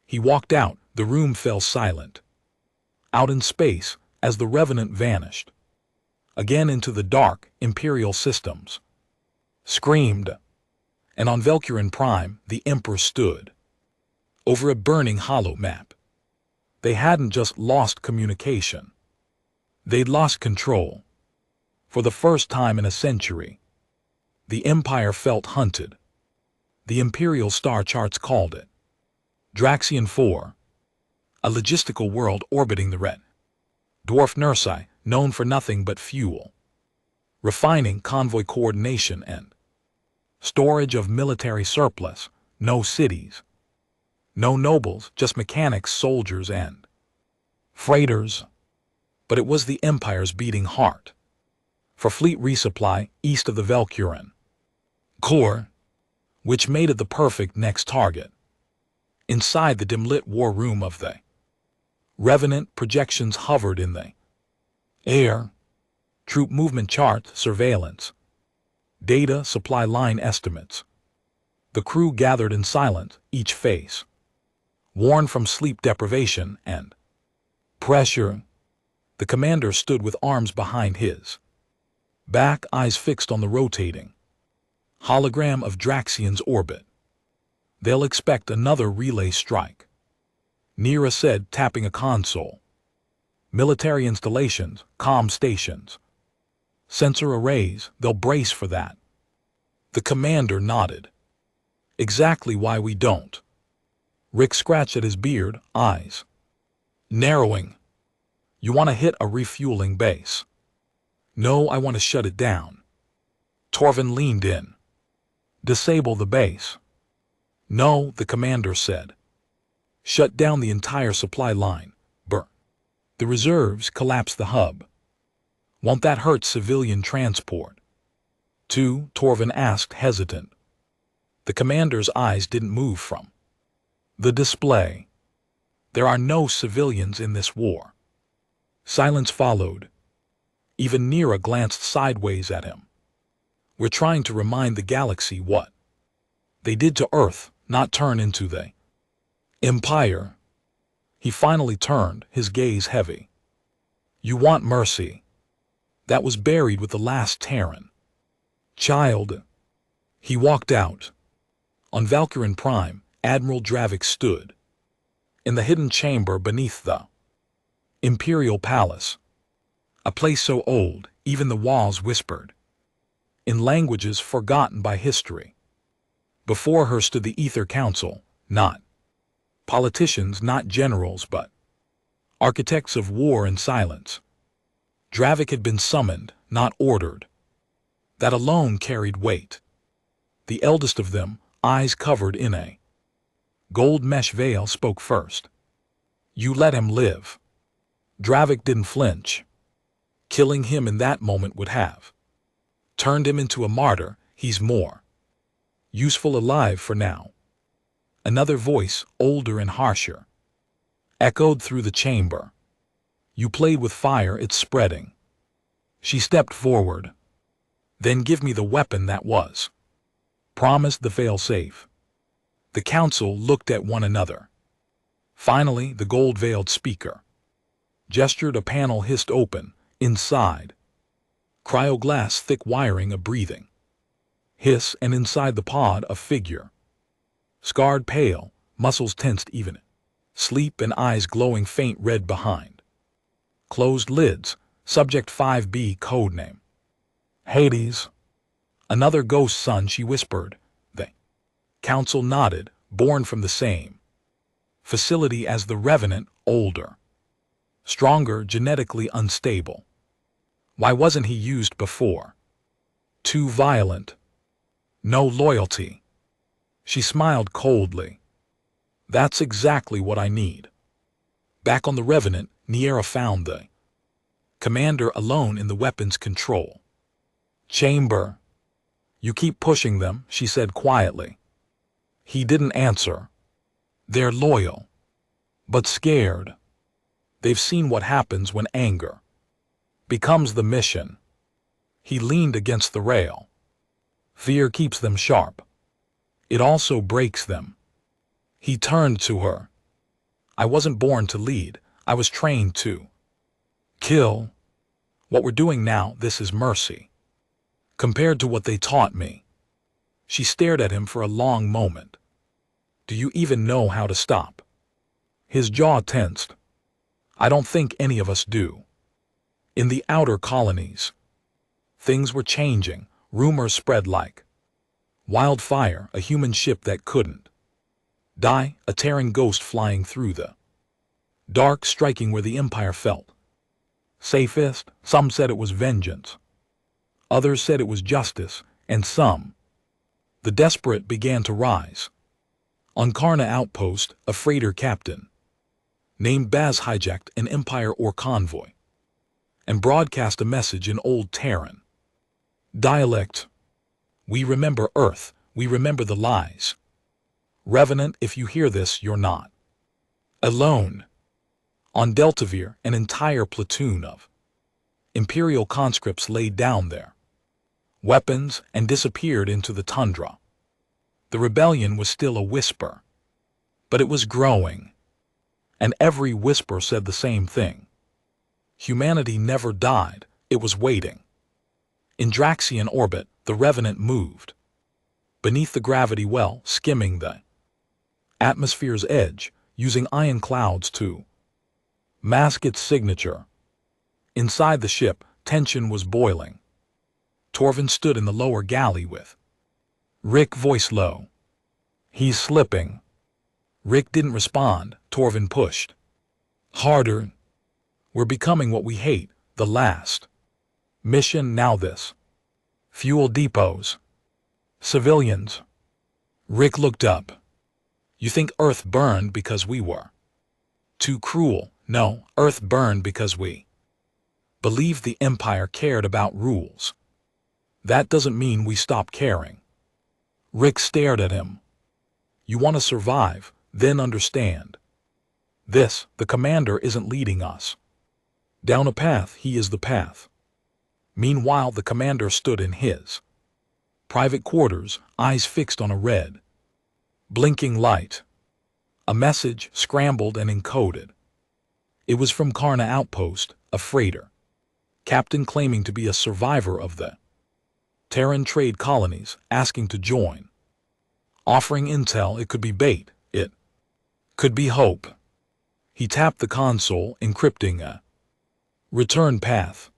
He walked out. The room fell silent. Out in space, as the Revenant vanished. Again into the dark, Imperial systems screamed. And on Velcurin Prime, the Emperor stood over a burning hollow map. They hadn't just lost communication. They'd lost control. For the first time in a century, the Empire felt hunted. The Imperial star charts called it Draxian 4, a logistical world orbiting the red dwarf Nursai, known for nothing but fuel, refining, convoy coordination, and storage of military surplus. No cities, no nobles, just mechanics, soldiers, and freighters. But it was the Empire's beating heart. For fleet resupply east of the Velcurin core, which made it the perfect next target. Inside the dim-lit war room of the Revenant, projections hovered in the air. Troop movement charts, surveillance data, supply line estimates. The crew gathered in silence, each face worn from sleep deprivation and pressure. The commander stood with arms behind his back, eyes fixed on the rotating hologram of Draxian's orbit. They'll expect another relay strike, Neera said, tapping a console. Military installations, comm stations, sensor arrays, they'll brace for that. The commander nodded. Exactly why we don't. Rick scratched at his beard, eyes narrowing. You want to hit a refueling base? No, I want to shut it down. Torvin leaned in. Disable the base? No, the commander said. Shut down the entire supply line. Burn the reserves, collapse the hub. Won't that hurt civilian transport? 2, Torvin asked, hesitant. The commander's eyes didn't move from the display. There are no civilians in this war. Silence followed. Even Nira glanced sideways at him. We're trying to remind the galaxy what they did to Earth, not turn into the Empire. He finally turned, his gaze heavy. You want mercy. That was buried with the last Terran child. He walked out. On Valkyrin Prime, Admiral Dravik stood in the hidden chamber beneath the Imperial Palace, a place so old, even the walls whispered, in languages forgotten by history. Before her stood the Ether Council, not politicians, not generals, but architects of war and silence. Dravik had been summoned, not ordered. That alone carried weight. The eldest of them, eyes covered in a gold mesh veil, spoke first. You let him live. Dravik didn't flinch. Killing him in that moment would have turned him into a martyr. He's more useful alive for now. Another voice, older and harsher, echoed through the chamber. You played with fire, it's spreading. She stepped forward. Then give me the weapon that was promised, the fail-safe. The council looked at one another. Finally, the gold-veiled speaker gestured. A panel hissed open. Inside, cryoglass, thick wiring, a breathing hiss, and inside the pod a figure, scarred, pale, muscles tensed, even sleep, and eyes glowing faint red behind closed lids. Subject 5B, codename Hades. Another ghost son, she whispered. The council nodded. Born from the same facility as the Revenant, older, stronger, genetically unstable. Why wasn't he used before? Too violent. No loyalty. She smiled coldly. That's exactly what I need. Back on the Revenant, Niera found the commander alone in the weapons control chamber. You keep pushing them, she said quietly. He didn't answer. They're loyal, but scared. They've seen what happens when anger becomes the mission. He leaned against the rail. Fear keeps them sharp. It also breaks them. He turned to her. I wasn't born to lead. I was trained to kill. What we're doing now, this is mercy compared to what they taught me. She stared at him for a long moment. Do you even know how to stop? His jaw tensed. I don't think any of us do. In the outer colonies, things were changing. Rumors spread like wildfire. A human ship that couldn't die, a tearing ghost flying through the dark, striking where the Empire felt safest. Some said it was vengeance. Others said it was justice, and some. The desperate began to rise. On Karna outpost, a freighter captain named Baz hijacked an Empire ore convoy and broadcast a message in Old Terran dialect. We remember Earth. We remember the lies. Revenant, if you hear this, you're not alone. On Deltavir, an entire platoon of Imperial conscripts laid down their weapons and disappeared into the tundra. The rebellion was still a whisper, but it was growing, and every whisper said the same thing. Humanity never died, it was waiting. In Draxian orbit, the Revenant moved beneath the gravity well, skimming the atmosphere's edge, using ion clouds to mask its signature. Inside the ship, tension was boiling. Torvin stood in the lower galley with Rick, voice low. He's slipping. Rick didn't respond. Torvin pushed harder. We're becoming what we hate, the last mission. Now this. Fuel depots. Civilians. Rick looked up. You think Earth burned because we were too cruel? No, Earth burned because we believed the Empire cared about rules. That doesn't mean we stop caring. Rick stared at him. You want to survive, then understand. The commander isn't leading us. Down a path, he is the path. Meanwhile, the commander stood in his private quarters, eyes fixed on a red, blinking light. A message scrambled and encoded. It was from Karna Outpost, a freighter captain claiming to be a survivor of the Terran trade colonies, asking to join. Offering intel, it could be bait, it could be hope. He tapped the console, encrypting a return path.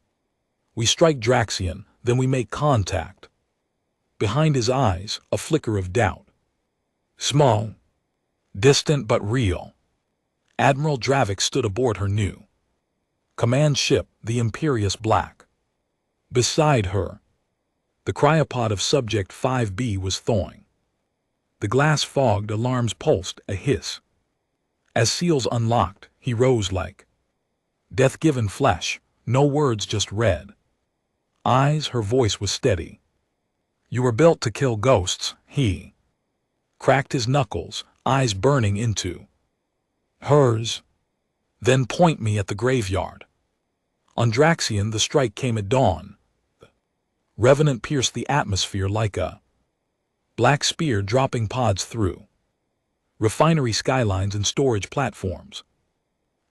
We strike Draxion, then we make contact. Behind his eyes, a flicker of doubt. Small, distant but real. Admiral Dravik stood aboard her new command ship, the Imperious Black. Beside her, the cryopod of Subject 5B was thawing. The glass fogged, alarms pulsed, a hiss. As seals unlocked, he rose like death-given flesh, no words, just red eyes. Her voice was steady. You were built to kill ghosts. He cracked his knuckles, eyes burning into hers. Then point me at the graveyard. On Draxion, the strike came at dawn. The Revenant pierced the atmosphere like a black spear, dropping pods through refinery skylines and storage platforms.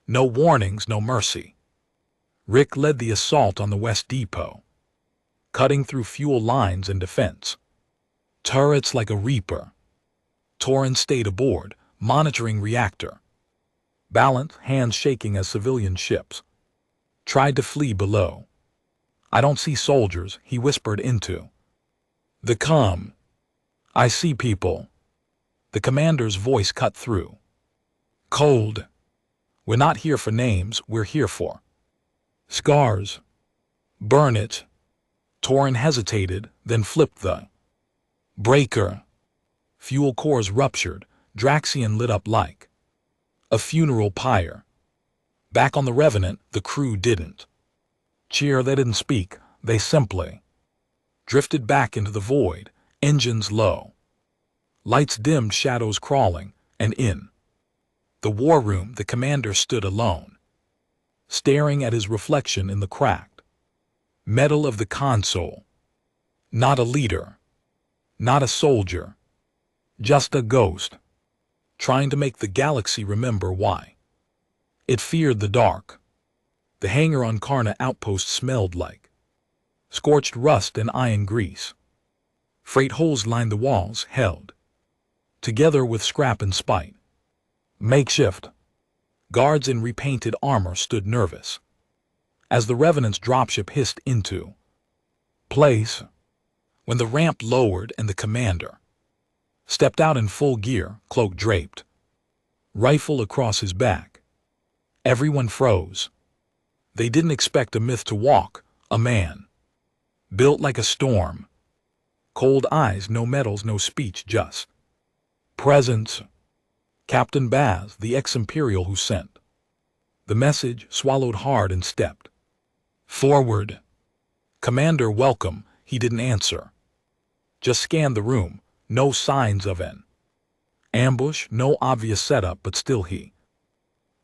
No warnings, no mercy. Rick led the assault on the West Depot, cutting through fuel lines and defense turrets like a reaper. Torrin stayed aboard, monitoring reactor balance, hands shaking as civilian ships tried to flee below. I don't see soldiers, he whispered into the comm. I see people. The commander's voice cut through. Cold. We're not here for names, we're here for scars. Burn it. Torrin hesitated, then flipped the breaker. Fuel cores ruptured. Draxion lit up like a funeral pyre. Back on the Revenant, the crew didn't cheer, they didn't speak, they simply drifted back into the void, engines low. Lights dimmed, shadows crawling, and in the war room the commander stood alone, staring at his reflection in the cracked metal of the console. Not a leader, not a soldier, just a ghost, trying to make the galaxy remember why it feared the dark. The hangar on Karna Outpost smelled like scorched rust and iron grease. Freight holes lined the walls, held together with scrap and spite. Makeshift guards in repainted armor stood nervous as the Revenant's dropship hissed into place. When the ramp lowered and the commander stepped out in full gear, cloak draped, rifle across his back, everyone froze. They didn't expect a myth to walk, a man built like a storm. Cold eyes, no medals, no speech, just presence. Captain Baz, the ex-Imperial who sent the message, swallowed hard and stepped forward. Commander, welcome. He didn't answer. Just scanned the room. No signs of an ambush, no obvious setup, but still he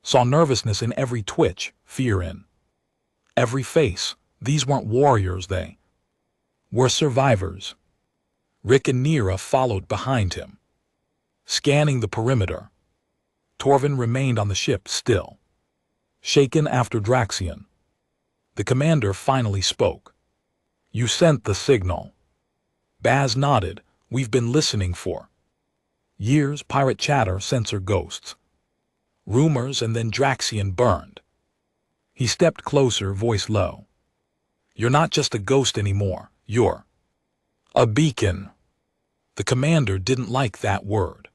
saw nervousness in every twitch, fear in every face. These weren't warriors, they were survivors. Rick and Nira followed behind him, scanning the perimeter. Torvin remained on the ship, still shaken after Draxion. The commander finally spoke. You sent the signal. Baz nodded. We've been listening for years. Pirate chatter, sensor ghosts, rumors, and then Draxion burned. He stepped closer, voice low. You're not just a ghost anymore. You're a beacon. The commander didn't like that word.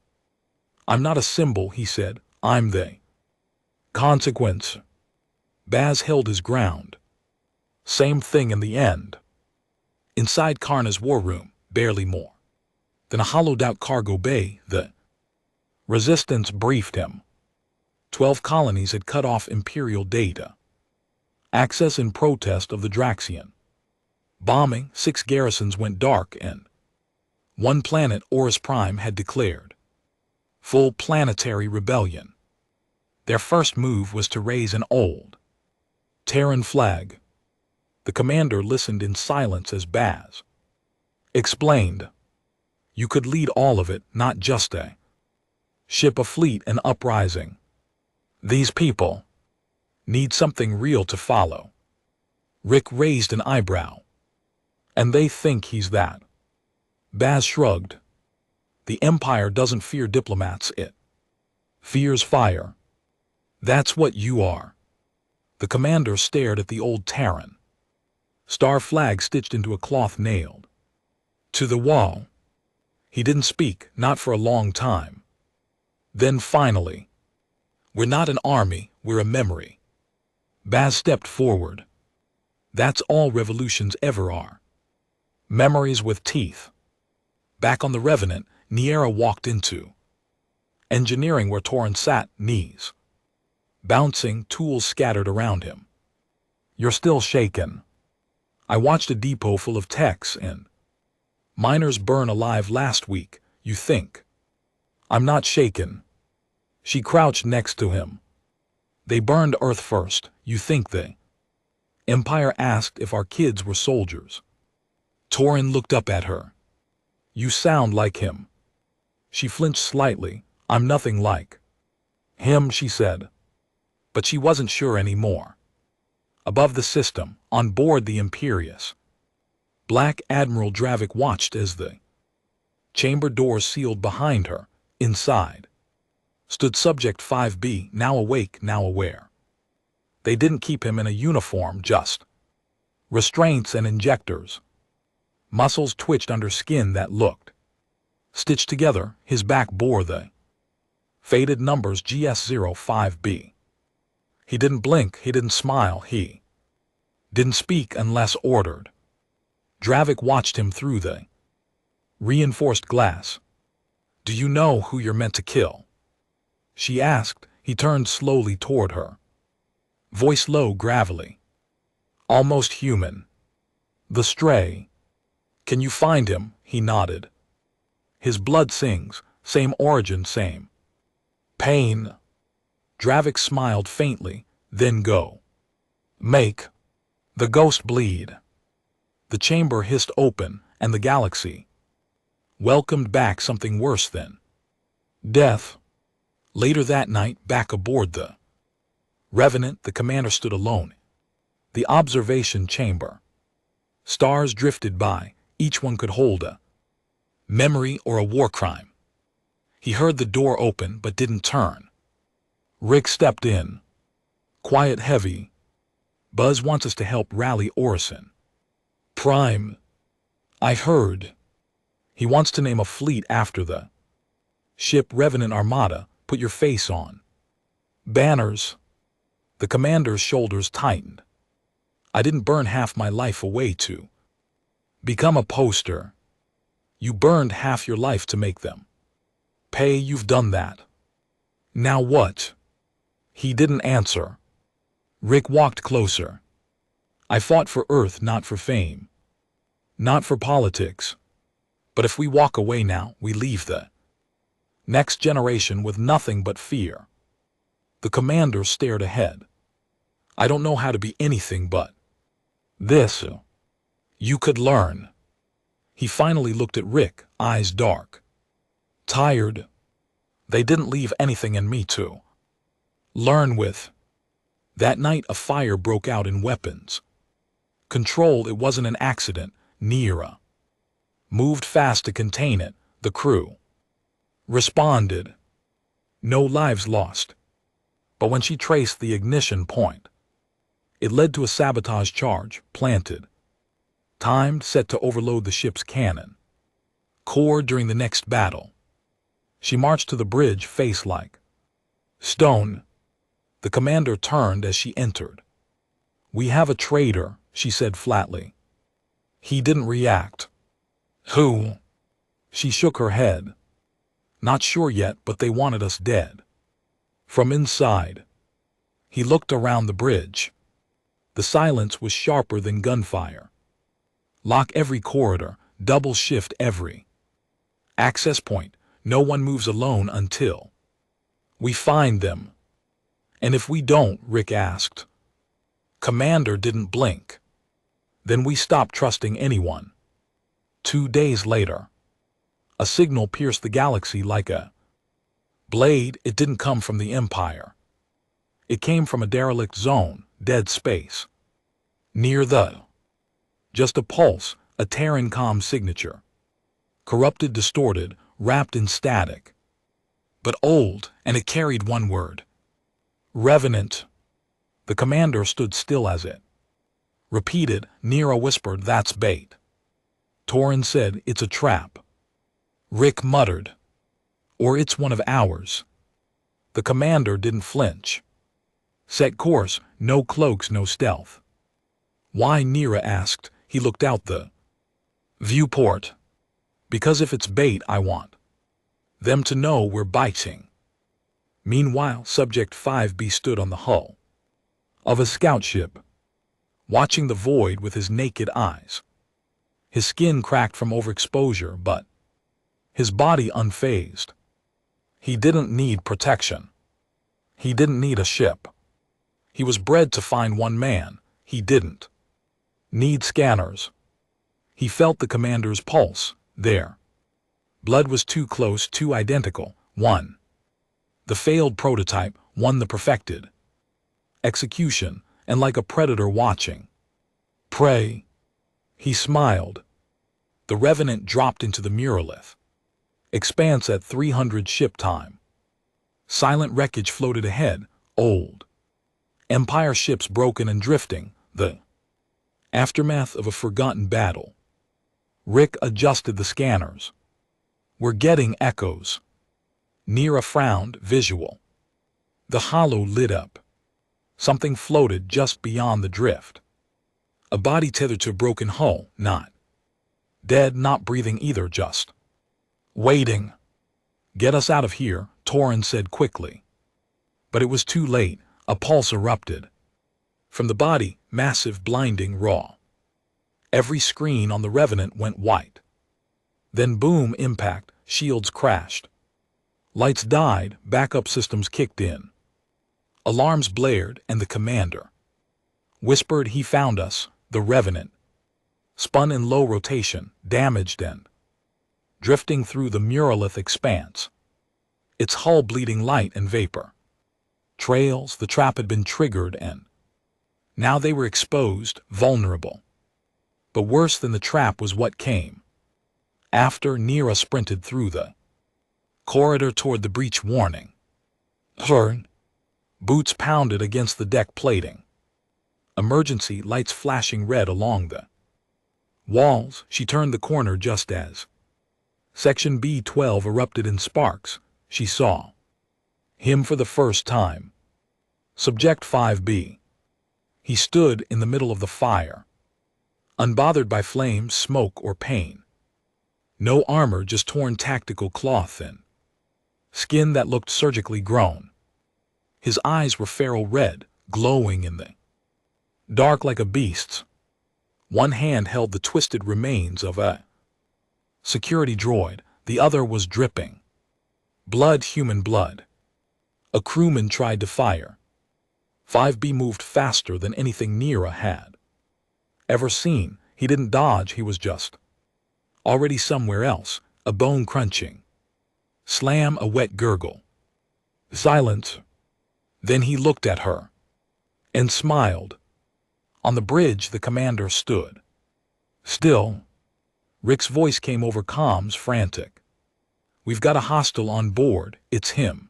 I'm not a symbol, he said. I'm the consequence. Baz held his ground. Same thing in the end. Inside Karna's war room, barely more than a hollowed-out cargo bay, the Resistance briefed him. 12 colonies had cut off Imperial data access in protest of the Draxion bombing. 6 garrisons went dark, and one planet, Orus Prime, had declared full planetary rebellion. Their first move was to raise an old Terran flag. The commander listened in silence as Baz explained. You could lead all of it, not just a ship, a fleet, an uprising. These people need something real to follow. Rick raised an eyebrow. And they think he's that. Baz shrugged. The Empire doesn't fear diplomats, it fears fire. That's what you are. The commander stared at the old Terran. Star flag stitched into a cloth nailed to the wall. He didn't speak, not for a long time. Then finally, we're not an army, we're a memory. Baz stepped forward. That's all revolutions ever are. Memories with teeth. Back on the Revenant, Niera walked into engineering where Torrin sat, knees bouncing, tools scattered around him. You're still shaken. I watched a depot full of techs and miners burn alive last week, you think. I'm not shaken. She crouched next to him. They burned Earth first, you think they? Empire asked if our kids were soldiers. Torrin looked up at her. You sound like him. She flinched slightly. I'm nothing like him, she said. But she wasn't sure anymore. Above the system, on board the Imperius, Black Admiral Dravik watched as the chamber doors sealed behind her. Inside stood Subject 5B, now awake, now aware. They didn't keep him in a uniform, just restraints and injectors. Muscles twitched under skin that looked stitched together. His back bore the faded numbers GS05B. He didn't blink, he didn't smile, he didn't speak unless ordered. Dravik watched him through the reinforced glass. Do you know who you're meant to kill? She asked. He turned slowly toward her. Voice low, gravelly. Almost human. The stray. Can you find him? He nodded. His blood sings, same origin, same pain. Dravik smiled faintly, then go. Make the ghost bleed. The chamber hissed open, and the galaxy welcomed back something worse than death. Later that night, back aboard the Revenant, the commander stood alone. The observation chamber. Stars drifted by, each one could hold a memory or a war crime. He heard the door open but didn't turn. Rick stepped in. Quiet, heavy. Buzz wants us to help rally Orison. Prime. I heard. He wants to name a fleet after the ship Revenant Armada. Put your face on banners. The commander's shoulders tightened. I didn't burn half my life away to become a poster. You burned half your life to make them pay. You've done that. Now what? He didn't answer. Rick walked closer. I fought for Earth, not for fame, not for politics. But if we walk away now, we leave the next generation with nothing but fear. The commander stared ahead. I don't know how to be anything but this. You could learn. He finally looked at Rick, eyes dark. Tired. They didn't leave anything in me to learn with. That night a fire broke out in weapons control. It wasn't an accident. Niera moved fast to contain it. The crew responded. No lives lost. But when she traced the ignition point, it led to a sabotage charge, planted, timed, set to overload the ship's cannon core during the next battle. She marched to the bridge, face like stone. The commander turned as she entered. We have a traitor, she said flatly. He didn't react. Who? She shook her head. Not sure yet, but they wanted us dead. From inside. He looked around the bridge. The silence was sharper than gunfire. Lock every corridor, double shift every access point. No one moves alone until we find them. And if we don't, Rick asked. Commander didn't blink. Then we stopped trusting anyone. 2 days later, a signal pierced the galaxy like a blade. It didn't come from the Empire. It came from a derelict zone, dead space. Near the just a pulse, a Terran comm signature. Corrupted, distorted, wrapped in static. But old, and it carried one word. Revenant. The commander stood still as it repeated. Nira whispered, "That's bait." Torrin said, "It's a trap." Rick muttered, "Or it's one of ours." The commander didn't flinch. Set course, no cloaks, no stealth. Why? Nira asked. He looked out the viewport. Because if it's bait, I want them to know we're biting. Meanwhile, Subject 5B stood on the hull of a scout ship, watching the void with his naked eyes. His skin cracked from overexposure, but his body unfazed. He didn't need protection. He didn't need a ship. He was bred to find one man. He didn't need scanners. He felt the commander's pulse. There. Blood was too close, too identical. One. The failed prototype, one the perfected. Execution, and like a predator watching prey. He smiled. The Revenant dropped into the Muralith. Expanse at 300 ship time. Silent wreckage floated ahead, old Empire ships broken and drifting, the aftermath of a forgotten battle. Rick adjusted the scanners. We're getting echoes. Nira frowned, visual. The hollow lit up. Something floated just beyond the drift. A body tethered to a broken hull, not dead, not breathing either, just waiting. Get us out of here, Torrin said quickly. But it was too late. A pulse erupted. From the body, massive, blinding, raw. Every screen on the Revenant went white. Then boom, impact, shields crashed. Lights died, backup systems kicked in. Alarms blared, and the commander whispered, "He found us." The Revenant spun in low rotation, damaged and drifting through the Muralith expanse. Its hull bleeding light and vapor trails. The trap had been triggered, and now they were exposed, vulnerable. But worse than the trap was what came after. Nira sprinted through the corridor toward the breach, warning. Turn. Boots pounded against the deck plating. Emergency lights flashing red along the walls. She turned the corner just as Section B12 erupted in sparks. She saw him for the first time. Subject 5B. He stood in the middle of the fire, unbothered by flames, smoke, or pain. No armor, just torn tactical cloth and skin that looked surgically grown. His eyes were feral red, glowing in the dark like a beast's. One hand held the twisted remains of a security droid. The other was dripping blood, human blood. A crewman tried to fire. 5B moved faster than anything Nira had ever seen. He didn't dodge, he was just already somewhere else. A bone crunching slam, a wet gurgle. Silence. Then he looked at her and smiled. On the bridge, the commander stood still. Rick's voice came over comms, frantic. "We've got a hostile on board. It's him.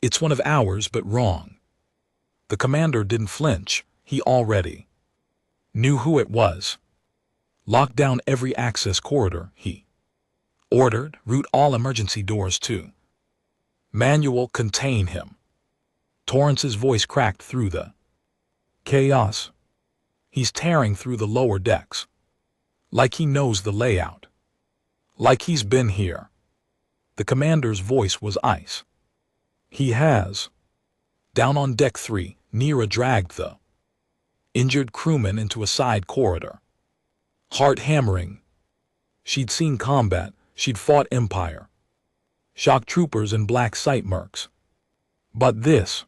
It's one of ours, but wrong." The commander didn't flinch. He already knew who it was. "Lock down every access corridor," he ordered. "Route all emergency doors too. Manual, contain him." Torrance's voice cracked through the chaos. "He's tearing through the lower decks. Like he knows the layout. Like he's been here." The commander's voice was ice. "He has." Down on deck 3, Nira dragged the injured crewman into a side corridor. Heart hammering. She'd seen combat. She'd fought Empire shock troopers and black site mercs. But this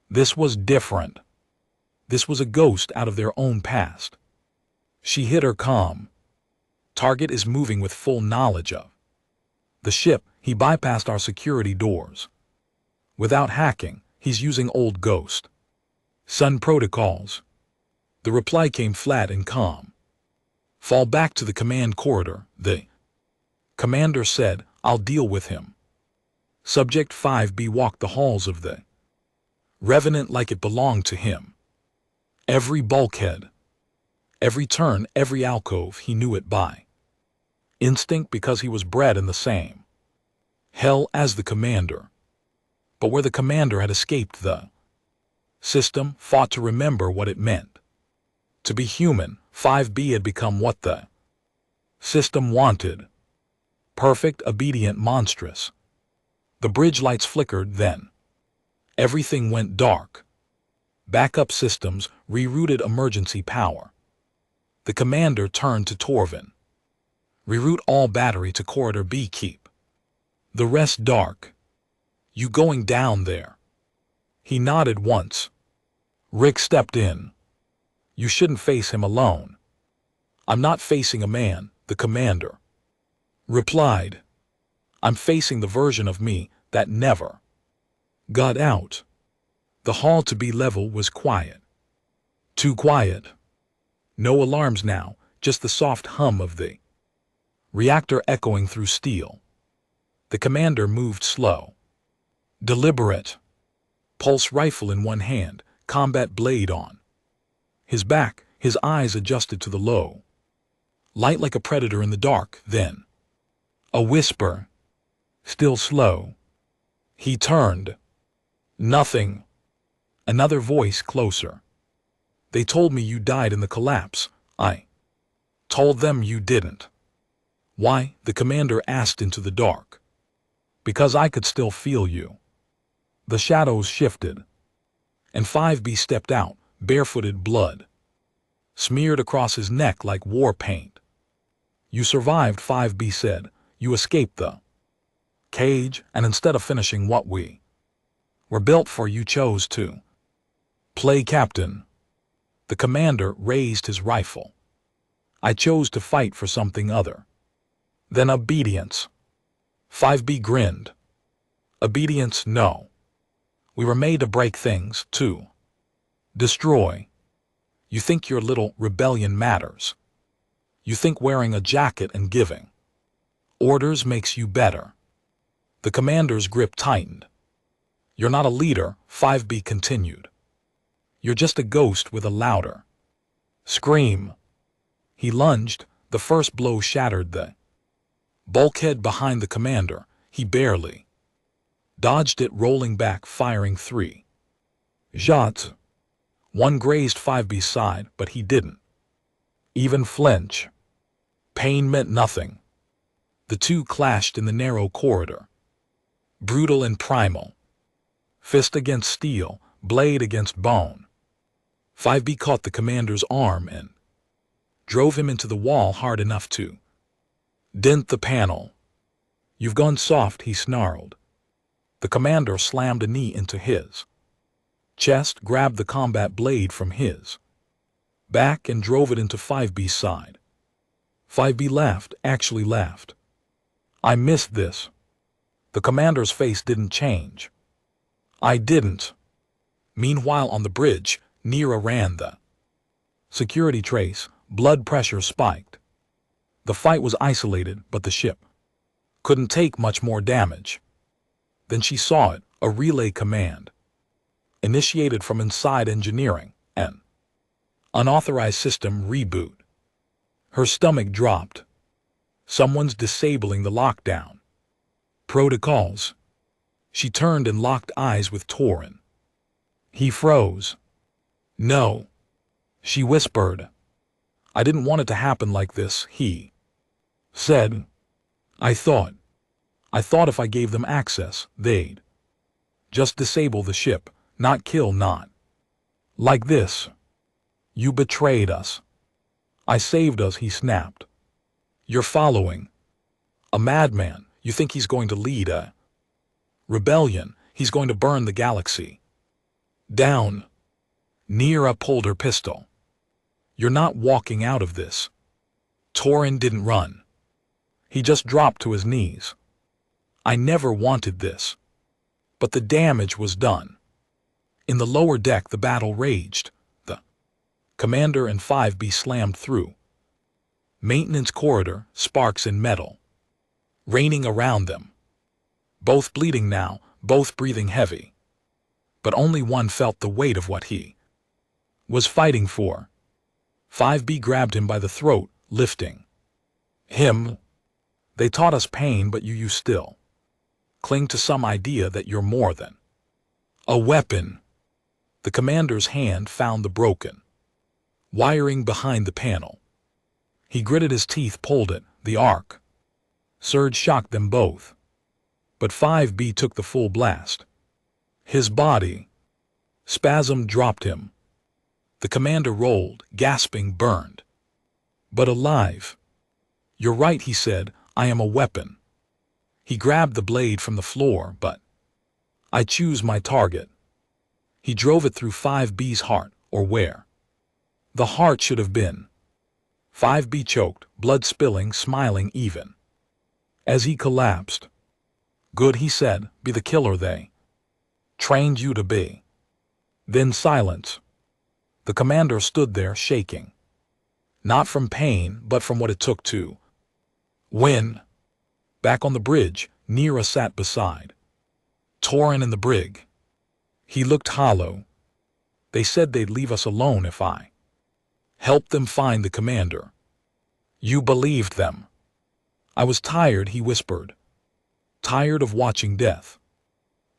This was different. This was a ghost out of their own past. She hit her comm. Target is moving with full knowledge of the ship. He bypassed our security doors. Without hacking, he's using old Ghost Sun protocols. The reply came flat and calm. Fall back to the command corridor, the commander said. I'll deal with him. Subject 5B walked the halls of the Revenant like it belonged to him. Every bulkhead, every turn, every alcove, he knew it by instinct because he was bred in the same hell as the commander. But where the commander had escaped, the system fought to remember what it meant to be human. 5B had become what the system wanted. Perfect, obedient, monstrous. The bridge lights flickered then. Everything went dark. Backup systems rerouted emergency power. The commander turned to Torvin. Reroute all battery to corridor B. Keep the rest dark. You going down there? He nodded once. Rick stepped in. You shouldn't face him alone. I'm not facing a man, the commander replied. I'm facing the version of me that never got out. The hall to B level was quiet. Too quiet. No alarms now, just the soft hum of the reactor echoing through steel. The commander moved slow. Deliberate. Pulse rifle in one hand, combat blade on his back, his eyes adjusted to the low light like a predator in the dark. Then a whisper. Still slow. He turned. Nothing. Another voice closer. They told me you died in the collapse. I told them you didn't. Why? The commander asked into the dark. Because I could still feel you. The shadows shifted. And 5B stepped out, barefooted, blood smeared across his neck like war paint. You survived, 5B said. You escaped the cage, and instead of finishing what we were built for, you chose to play captain. The commander raised his rifle. I chose to fight for something other than obedience. 5B grinned. Obedience, no. We were made to break things, to destroy. You think your little rebellion matters. You think wearing a jacket and giving orders makes you better. The commander's grip tightened. You're not a leader, 5B continued. You're just a ghost with a louder scream. He lunged. The first blow shattered the bulkhead behind the commander. He barely dodged it, rolling back, firing 3 shots. One grazed 5B's side, but he didn't even flinch. Pain meant nothing. The two clashed in the narrow corridor. Brutal and primal. Fist against steel, blade against bone. 5B caught the commander's arm and drove him into the wall hard enough to dent the panel. You've gone soft, he snarled. The commander slammed a knee into his chest, grabbed the combat blade from his back, and drove it into 5B's side. 5B laughed, actually laughed. I missed this. The commander's face didn't change. I didn't. Meanwhile, on the bridge, Nira ran the security trace. Blood pressure spiked. The fight was isolated, but the ship couldn't take much more damage. Then she saw it, a relay command. Initiated from inside engineering, an unauthorized system reboot. Her stomach dropped. Someone's disabling the lockdown protocols. She turned and locked eyes with Torin. He froze. No, she whispered. I didn't want it to happen like this, he said. I thought if I gave them access, they'd just disable the ship, not kill, not like this. You betrayed us. I saved us, he snapped. You're following a madman. You think he's going to lead a rebellion? He's going to burn the galaxy Down. Nira pulled her pistol. You're not walking out of this. Torin didn't run. He just dropped to his knees. I never wanted this. But the damage was done. In the lower deck the battle raged. The commander and 5B slammed through. Maintenance corridor, sparks and metal. Raining around them. Both bleeding now, both breathing heavy. But only one felt the weight of what he was fighting for. 5B grabbed him by the throat, lifting him. They taught us pain, but you still cling to some idea that you're more than a weapon. The commander's hand found the broken wiring behind the panel. He gritted his teeth, pulled it, the arc surge shocked them both. But 5B took the full blast. His body spasm dropped him. The commander rolled, gasping, burned. But alive. You're right, he said, I am a weapon. He grabbed the blade from the floor, but I choose my target. He drove it through 5B's heart, or where the heart should have been. 5B choked, blood spilling, smiling even as he collapsed. Good, he said, be the killer they trained you to be. Then silence. The commander stood there shaking. Not from pain, but from what it took to win. Back on the bridge, Nira sat beside Torin and the brig. He looked hollow. They said they'd leave us alone if I helped them find the commander. You believed them. I was tired, he whispered. Tired of watching death.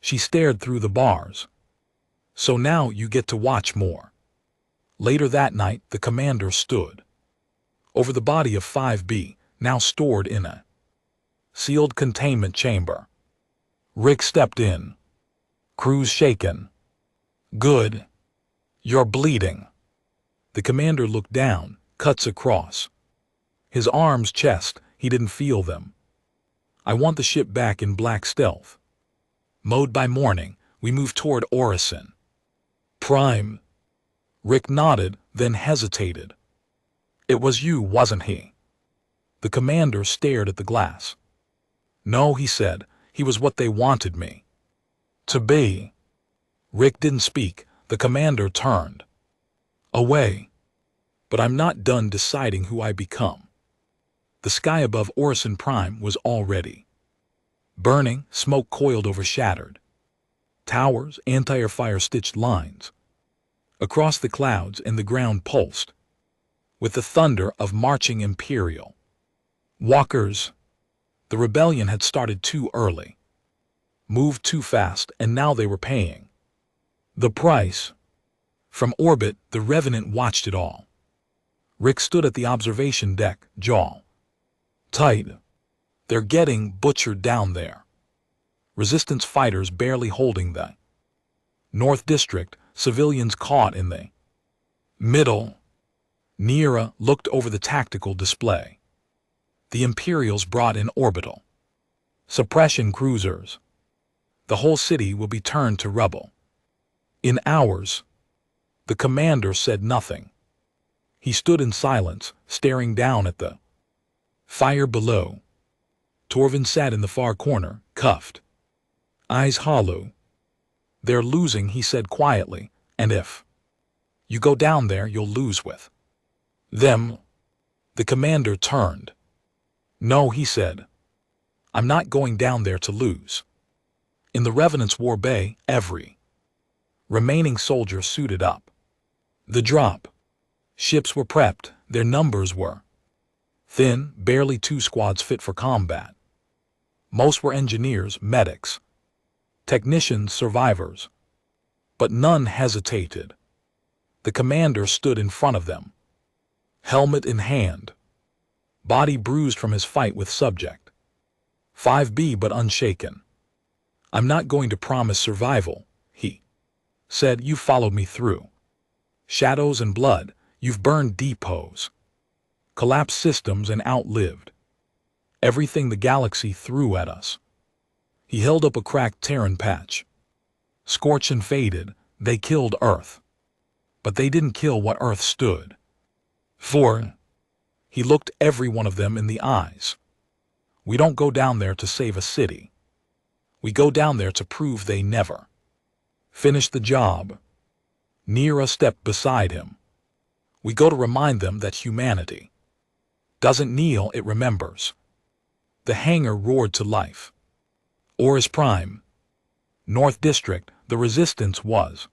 She stared through the bars. So now you get to watch more. Later that night, the commander stood over the body of 5B, now stored in a sealed containment chamber. Rick stepped in. Crew's shaken. Good. You're bleeding. The commander looked down, cuts across his arms, chest. He didn't feel them. I want the ship back in black stealth mode by morning. We move toward Orison Prime. Rick nodded, then hesitated. It was you, wasn't he? The commander stared at the glass. No, he said, he was what they wanted me to be. Rick didn't speak. The commander turned away. But I'm not done deciding who I become. The sky above Orison Prime was already burning, smoke coiled over shattered towers, anti-air stitched lines across the clouds, and the ground pulsed with the thunder of marching Imperial walkers. The rebellion had started too early, moved too fast, and now they were paying the price. From orbit, the Revenant watched it all. Rick stood at the observation deck, jaw tight. They're getting butchered down there. Resistance fighters barely holding the North District, civilians caught in the middle. Nira looked over the tactical display. The Imperials brought in orbital suppression cruisers. The whole city will be turned to rubble in hours. The commander said nothing. He stood in silence, staring down at the fire below. Torvin sat in the far corner, cuffed, eyes hollow. They're losing, he said quietly, and if you go down there, you'll lose with them. The commander turned. No, he said. I'm not going down there to lose. In the Revenant's war bay, every remaining soldier suited up. The drop ships were prepped. Their numbers were thin, barely 2 squads fit for combat. Most were engineers, medics, technicians, survivors. But none hesitated. The commander stood in front of them, helmet in hand, body bruised from his fight with subject 5B, but unshaken. I'm not going to promise survival, he said. You followed me through shadows and blood. You've burned depots, collapsed systems, and outlived everything the galaxy threw at us. He held up a cracked Terran patch, scorched and faded, They killed Earth. But they didn't kill what Earth stood for. He looked every one of them in the eyes. We don't go down there to save a city. We go down there to prove they never finished the job. Neera stepped beside him. We go to remind them that humanity doesn't kneel, it remembers. The hangar roared to life. Oris Prime. North District, the resistance was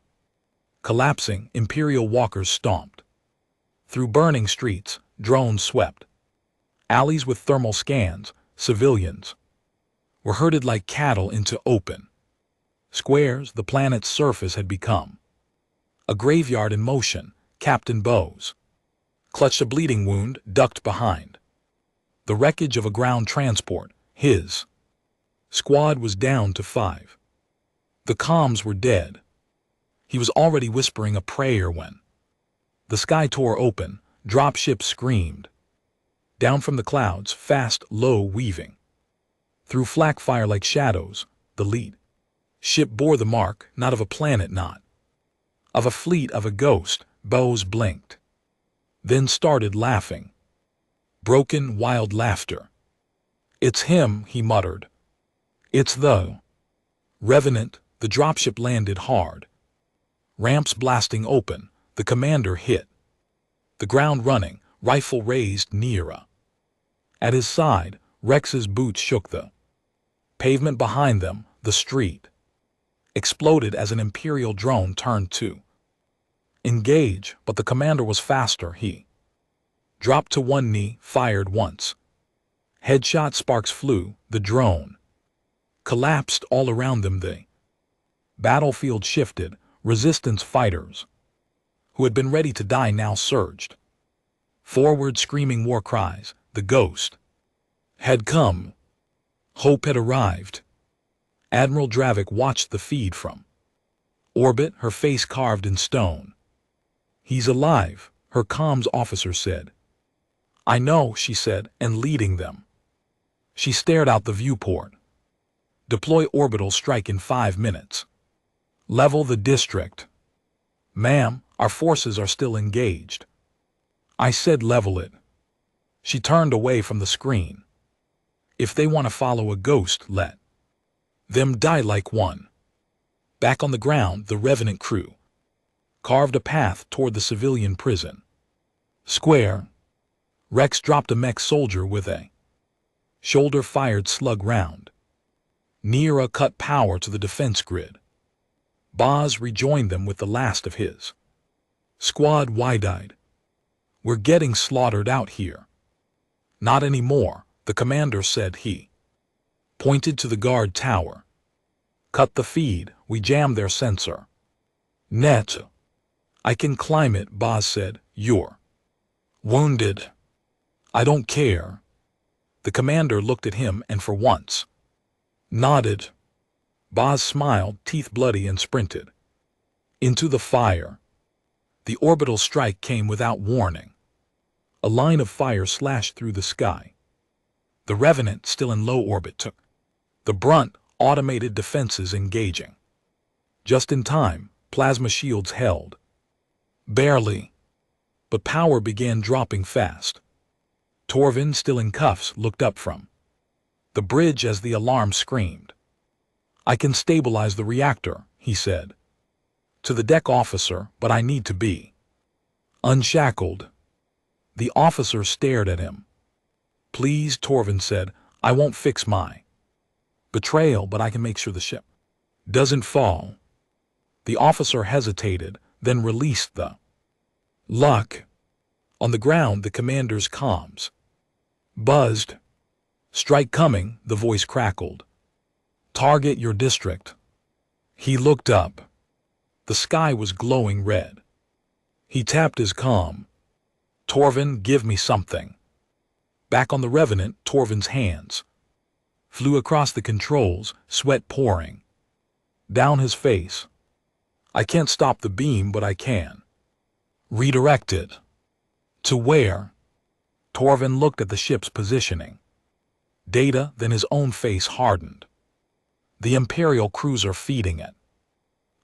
collapsing. Imperial walkers stomped through burning streets. Drones swept alleys with thermal scans. Civilians were herded like cattle into open squares. The planet's surface had become a graveyard in motion. Captain Bowes clutched a bleeding wound, ducked behind the wreckage of a ground transport. His squad was down to 5. The comms were dead. He was already whispering a prayer when the sky tore open. Dropships screamed down from the clouds, fast, low, weaving through flak fire like shadows. The lead ship bore the mark, not of a planet, not of a fleet, of a ghost. Bowes blinked, then started laughing. Broken, wild laughter. "It's him," he muttered. "It's the Revenant." The dropship landed hard. Ramps blasting open. The commander hit the ground running, rifle raised. Neera at his side. Rex's boots shook the pavement behind them. The street exploded as an Imperial drone turned to engage, but the commander was faster. He dropped to one knee, fired once. Headshot sparks flew. The drone collapsed all around them. The battlefield shifted. Resistance fighters who had been ready to die now surged forward, screaming war cries. The ghost had come. Hope had arrived. Admiral Dravik watched the feed from orbit, her face carved in stone. "He's alive," her comms officer said. "I know," she said, and leading them. She stared out the viewport. "Deploy orbital strike in 5 minutes. Level the district." "Ma'am, our forces are still engaged." "I said level it." She turned away from the screen. "If they want to follow a ghost, let them die like one." Back on the ground, the Revenant crew carved a path toward the civilian prison square. Rex dropped a mech soldier with a shoulder-fired slug round. Neera cut power to the defense grid. Boz rejoined them with the last of his squad, wide-eyed. "We're getting slaughtered out here." "Not anymore," the commander said. He pointed to the guard tower. "Cut the feed. We jammed their sensor net." "I can climb it," Boz said. "You're wounded." "I don't care." The commander looked at him and for once nodded. Boz smiled, teeth bloody, and sprinted into the fire. The orbital strike came without warning. A line of fire slashed through the sky. The Revenant, still in low orbit, took the brunt, automated defenses engaging just in time. Plasma shields held barely, but power began dropping fast. Torvin, still in cuffs, looked up from the bridge as the alarm screamed. "I can stabilize the reactor," he said to the deck officer, "but I need to be unshackled." The officer stared at him. "Please," Torvin said, "I won't fix my betrayal, but I can make sure the ship doesn't fall." The officer hesitated, then released the lock. On the ground, the commander's comms buzzed. "Strike coming," the voice crackled. "Target your district." He looked up. The sky was glowing red. He tapped his comm. "Torvin, give me something." Back on the Revenant, Torvin's hands flew across the controls, sweat pouring down his face. "I can't stop the beam, but I can redirect it." "To where?" Torvin looked at the ship's positioning data, then his own face hardened. "The Imperial cruiser feeding it."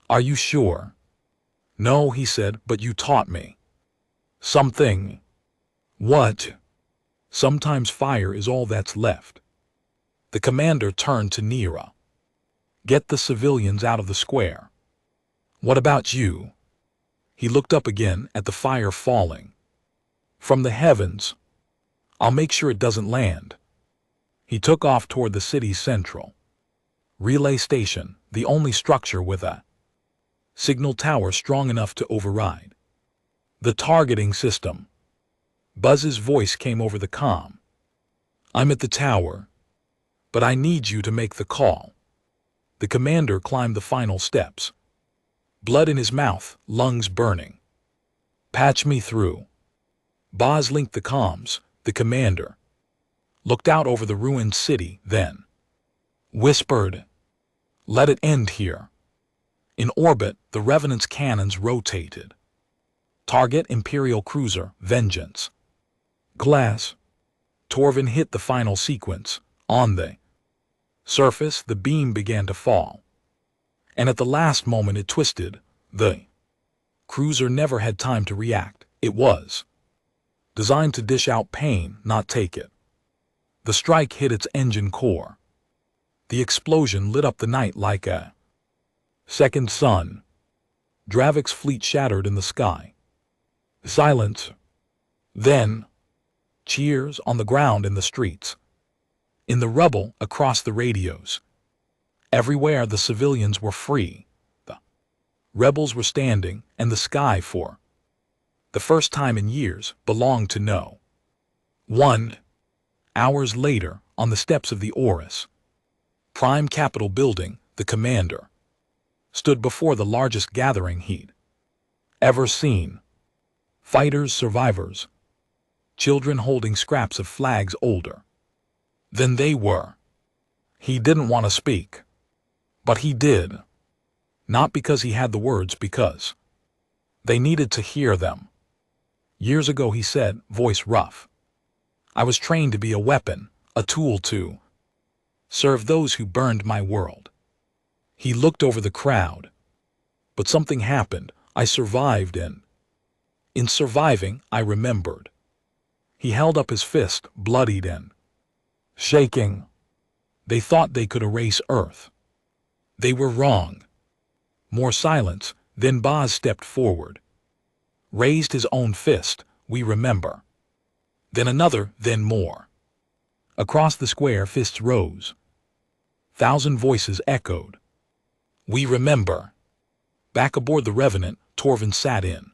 "Are you sure?" No, he said, but you taught me. Something. What? Sometimes fire is all that's left. The commander turned to Nira. Get the civilians out of the square. What about you? He looked up again at the fire falling. From the heavens. I'll make sure it doesn't land. He took off toward the city's central relay station, the only structure with a signal tower strong enough to override the targeting system. Buzz's voice came over the comm. I'm at the tower, but I need you to make the call. The commander climbed the final steps, blood in his mouth, lungs burning. Patch me through. Buzz linked the comms. The commander looked out over the ruined city, then whispered, "Let it end here." In orbit, the Revenant's cannons rotated. Target Imperial cruiser, Vengeance. Glass. Torvin hit the final sequence. On the surface, the beam began to fall. And at the last moment it twisted. The cruiser never had time to react. It was designed to dish out pain, not take it. The strike hit its engine core. The explosion lit up the night like a second sun. Dravik's fleet shattered in the sky. Silence. Then, cheers on the ground in the streets. In the rubble across the radios. Everywhere the civilians were free. The rebels were standing, and the sky, for the first time in years, belonged to no one. Hours later, on the steps of the Oris Prime Capitol building, the commander stood before the largest gathering he'd ever seen. Fighters, survivors, children holding scraps of flags older than they were. He didn't want to speak, but he did. Not because he had the words, because they needed to hear them. Years ago, he said, voice rough, I was trained to be a weapon, a tool to serve those who burned my world. He looked over the crowd. But something happened. I survived, and in surviving, I remembered. He held up his fist, bloodied and shaking. They thought they could erase Earth. They were wrong. More silence. Then Baz stepped forward, raised his own fist. We remember. Then another, then more. Across the square, fists rose. 1,000 voices echoed. We remember. Back aboard the Revenant, Torvin sat in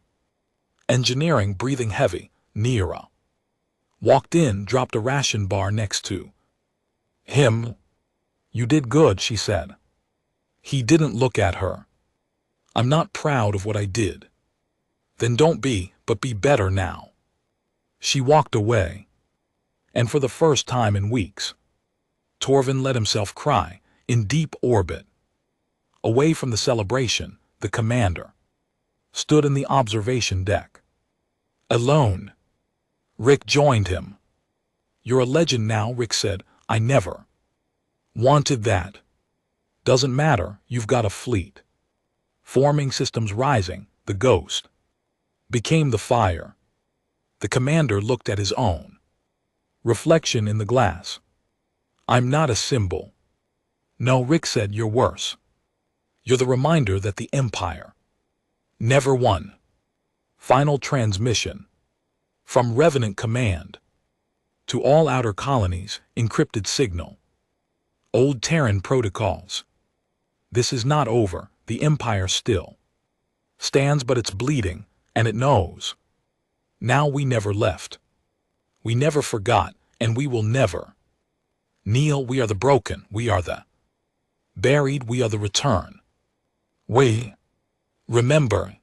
engineering, breathing heavy. Nira walked in, dropped a ration bar next to him. You did good, she said. He didn't look at her. I'm not proud of what I did. Then don't be, but be better now. She walked away. And for the first time in weeks, Torvin let himself cry, in deep orbit. Away from the celebration, the commander stood in the observation deck. Alone. Rick joined him. You're a legend now, Rick said. I never wanted that. Doesn't matter, you've got a fleet. Forming systems rising, the ghost became the fire. The commander looked at his own reflection in the glass. I'm not a symbol. No, Rick said, you're worse. You're the reminder that the Empire never won. Final transmission. From Revenant Command to all outer colonies, encrypted signal. Old Terran protocols. This is not over. The Empire still stands, but it's bleeding, and it knows. Now we never left. We never forgot, and we will never. Kneel, we are the broken, we are the buried, we are the return. We remember.